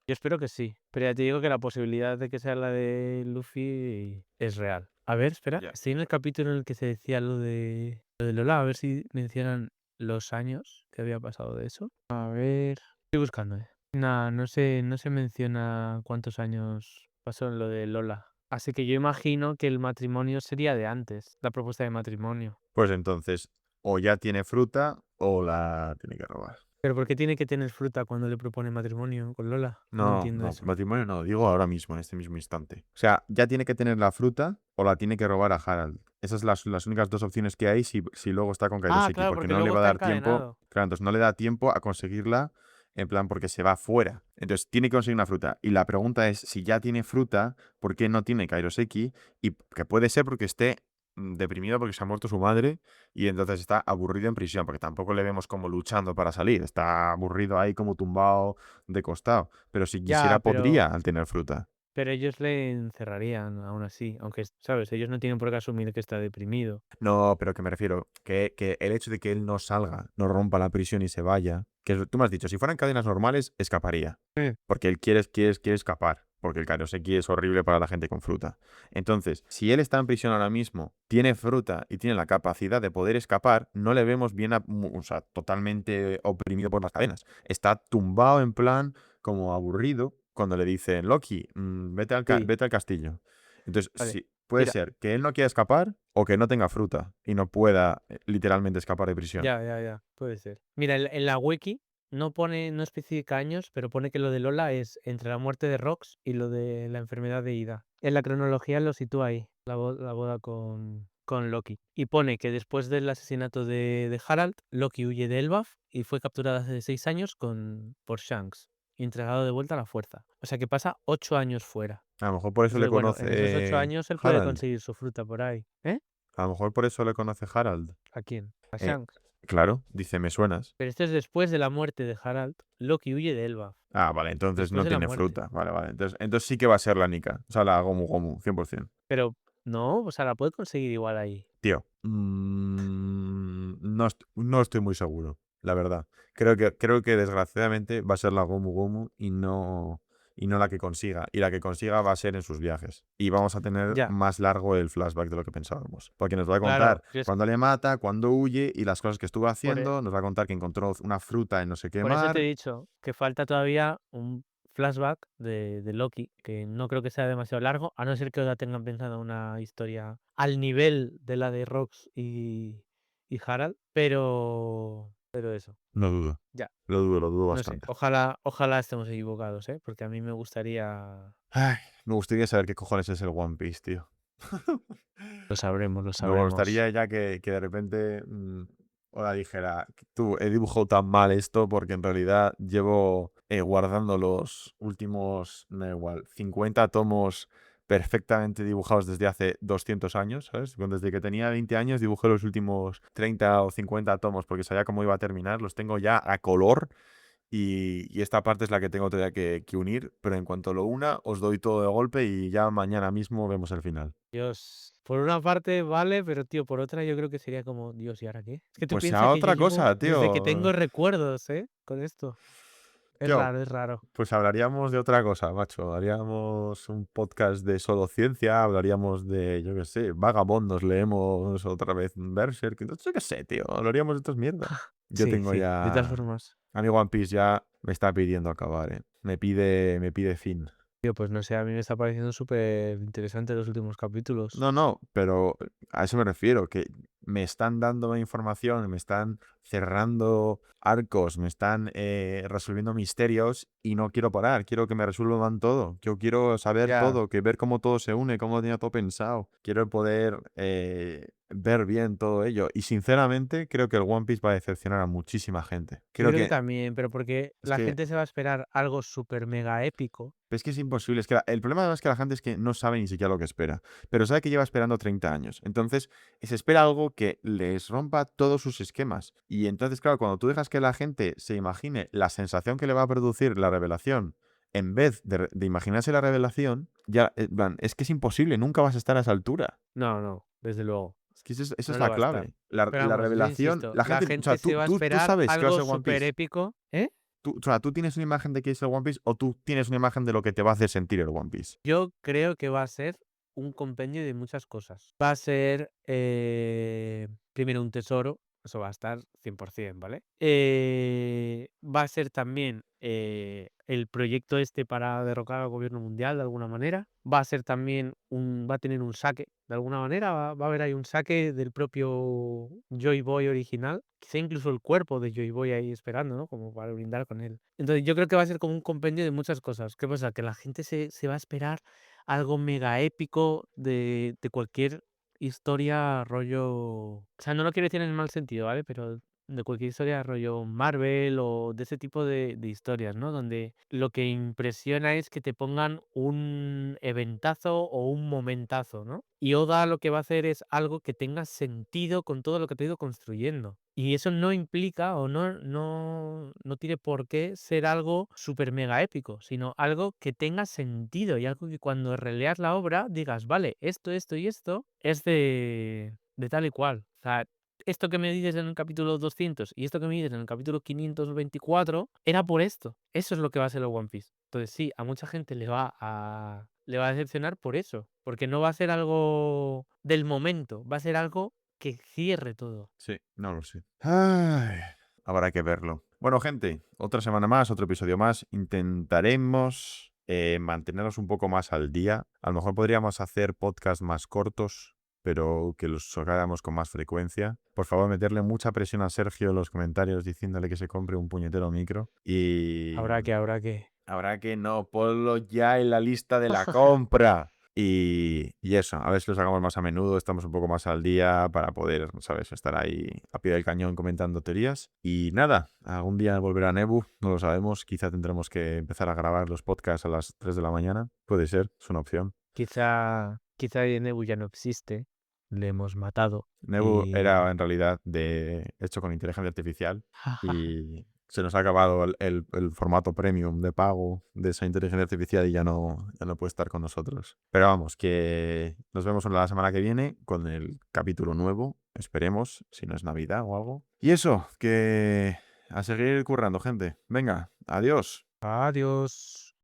Yo espero que sí, pero ya te digo que la posibilidad de que sea la de Luffy es real. A ver, espera, Ya. estoy en el capítulo en el que se decía lo de Lola, a ver si mencionan los años que había pasado de eso. A ver, estoy buscando, Nah, no se menciona cuántos años pasó en lo de Lola. Así que yo imagino que el matrimonio sería de antes, la propuesta de matrimonio. Pues entonces, o ya tiene fruta o la tiene que robar. ¿Pero por qué tiene que tener fruta cuando le propone matrimonio con Lola? No No, entiendo no, eso. matrimonio no, digo ahora mismo, en este mismo instante. O sea, ya tiene que tener la fruta o la tiene que robar a Harald. Esas son las únicas dos opciones que hay si luego está con Ah, Kairoseki, claro, porque porque no le luego va a está dar tiempo, encadenado. claro, entonces no le da tiempo a conseguirla, en plan, porque se va fuera. Entonces tiene que conseguir una fruta. Y la pregunta es, si ya tiene fruta, ¿por qué no tiene Kairoseki? Y que puede ser porque esté deprimido porque se ha muerto su madre y entonces está aburrido en prisión, porque tampoco le vemos como luchando para salir, está aburrido ahí como tumbado de costado. Pero si quisiera, Ya, podría al tener fruta. pero ellos le encerrarían aún así, aunque, ¿sabes? Ellos no tienen por qué asumir que está deprimido. No, pero que me refiero, que el hecho de que él no salga, no rompa la prisión y se vaya, tú me has dicho, si fueran cadenas normales, escaparía. Sí. Porque él quiere escapar. Porque el Kairoseki es horrible para la gente con fruta. Entonces, si él está en prisión ahora mismo, tiene fruta y tiene la capacidad de poder escapar, no le vemos bien, o sea, totalmente oprimido por las cadenas. Está tumbado en plan, como aburrido, cuando le dicen, Loki, Sí, vete al castillo. Entonces, vale. sí, puede Mira, ser que él no quiera escapar o que no tenga fruta y no pueda literalmente escapar de prisión. ya, puede ser. Mira, en la wiki no especifica años, pero pone que lo de Lola es entre la muerte de Rox y lo de la enfermedad de Ida. En la cronología lo sitúa ahí, la boda con Loki. Y pone que después del asesinato de Harald, Loki huye de Elbaf y fue capturado hace 6 años por Shanks y entregado de vuelta a la fuerza. O sea que pasa 8 años fuera. A lo mejor por eso le Entonces, bueno, en esos 8 conoce años él puede Harald. conseguir su fruta por ahí. ¿Eh? A lo mejor por eso le conoce Harald. ¿A quién? A Eh, Shanks. claro, dice, me suenas. Pero esto es después de la muerte de Harald. Loki huye de Elbaf. Ah, vale, entonces Después no de la tiene muerte. fruta. Vale, vale. Entonces sí que va a ser la Nika. O sea, la Gomu Gomu, 100%. Pero no, o sea, la puede conseguir igual ahí. Tío, no estoy muy seguro, la verdad. Creo que desgraciadamente va a ser la Gomu Gomu y no la que consiga. Y la que consiga va a ser en sus viajes. Y vamos a tener Ya, más largo el flashback de lo que pensábamos. Porque nos va a claro. contar cuándo le mata, cuándo huye y las cosas que estuvo Por, e- haciendo. Nos va a contar que encontró una fruta en no sé qué por eso te he mar. dicho que falta todavía un flashback de Loki, que no creo que sea demasiado largo, a no ser que Oda tengan pensado una historia al nivel de la de Rox y Harald, pero eso, No dudo. ya, Lo dudo no sé, bastante. ojalá estemos equivocados, porque a mí me gustaría... Ay, me gustaría saber qué cojones es el One Piece, tío. Lo sabremos, lo Me sabremos. gustaría ya que de repente Oda dijera, tú, he dibujado tan mal esto porque en realidad llevo guardando los últimos, me da igual, 50 tomos perfectamente dibujados desde hace 200 años, ¿sabes? Desde que tenía 20 años dibujé los últimos 30 o 50 tomos porque sabía cómo iba a terminar, los tengo ya a color y esta parte es la que tengo todavía que unir, pero en cuanto lo una, os doy todo de golpe y ya mañana mismo vemos el final. Dios, por una parte vale, pero tío, por otra yo creo que sería como, Dios, ¿y ahora qué? Es que tú Pues piensas sea que yo otra llevo cosa, desde que tío. tengo recuerdos, con esto. Es Tío, raro, es raro. pues hablaríamos de otra cosa, macho. Haríamos un podcast de solo ciencia, hablaríamos de, yo qué sé, Vagabondos, leemos otra vez Berserk, no sé qué sé, tío. Hablaríamos de estas mierdas. Yo Sí, tengo sí, de todas ya... formas. A mí One Piece ya me está pidiendo acabar, ¿eh? Me pide fin. Tío, pues no sé, a mí me está pareciendo súper interesante los últimos capítulos. No, pero a eso me refiero, que me están dando información, me están cerrando arcos, me están resolviendo misterios y no quiero parar, quiero que me resuelvan todo, yo quiero saber Ya, todo, que ver cómo todo se une, cómo lo tenía todo pensado, quiero poder ver bien todo ello y sinceramente creo que el One Piece va a decepcionar a muchísima gente. yo Creo creo que que también, pero porque es la que gente se va a esperar algo súper mega épico. Es que es imposible. Es que el problema es que la gente es que no sabe ni siquiera lo que espera. Pero sabe que lleva esperando 30 años. Entonces, se espera algo que les rompa todos sus esquemas. Y entonces, claro, cuando tú dejas que la gente se imagine la sensación que le va a producir la revelación, en vez de imaginarse la revelación, ya, en plan, es que es imposible. Nunca vas a estar a esa altura. No, desde luego, Es que esa no es lo la va a estar. clave. La, Pero la vamos, yo revelación, insisto, la la gente, o sea, gente se tú, va a tú, tú esperar sabes que va a algo ser One súper Piece. épico, ¿eh? O sea, tú tienes una imagen de qué es el One Piece o tú tienes una imagen de lo que te va a hacer sentir el One Piece. Yo creo que va a ser un compendio de muchas cosas. Va a ser primero un tesoro, Eso va a estar 100%, ¿vale? Va a ser también el proyecto este para derrocar al gobierno mundial de alguna manera. Va a ser también va a tener un saque de alguna manera. Va a haber ahí un saque del propio Joy Boy original. Quizá incluso el cuerpo de Joy Boy ahí esperando, ¿no? Como para brindar con él. Entonces yo creo que va a ser como un compendio de muchas cosas. ¿Qué pasa? Que la gente se va a esperar algo mega épico de cualquier historia rollo, o sea, no lo quiero decir en el mal sentido, ¿vale? Pero de cualquier historia rollo Marvel o de ese tipo de historias, ¿no? Donde lo que impresiona es que te pongan un eventazo o un momentazo, ¿no? Y Oda lo que va a hacer es algo que tenga sentido con todo lo que te ha ido construyendo. Y eso no implica o no tiene por qué ser algo súper mega épico, sino algo que tenga sentido y algo que cuando releas la obra digas, vale, esto y esto es de tal y cual. O sea, esto que me dices en el capítulo 200 y esto que me dices en el capítulo 524 era por esto. Eso es lo que va a ser el One Piece. Entonces sí, a mucha gente le va a decepcionar por eso, porque no va a ser algo del momento, va a ser algo que cierre todo. Sí, no lo sé. Ay, habrá que verlo. Bueno, gente, otra semana más, otro episodio más. Intentaremos mantenernos un poco más al día. A lo mejor podríamos hacer podcasts más cortos, pero que los hagamos con más frecuencia. Por favor, meterle mucha presión a Sergio en los comentarios diciéndole que se compre un puñetero micro. Y Habrá que. habrá que no, ponlo ya en la lista de la compra. Y eso, a ver si los hagamos más a menudo, estamos un poco más al día para poder, ¿sabes?, estar ahí a pie del cañón comentando teorías. Y nada, algún día volverá Nebu, no lo sabemos, quizá tendremos que empezar a grabar los podcasts a las 3 de la mañana, puede ser, es una opción. Quizá Nebu ya no existe, le hemos matado Nebu era y en realidad hecho con inteligencia artificial y se nos ha acabado el formato premium de pago de esa inteligencia artificial y ya no puede estar con nosotros. Pero vamos, que nos vemos la semana que viene con el capítulo nuevo, esperemos, si no es Navidad o algo. Y eso, que a seguir currando, gente. Venga, adiós. adiós.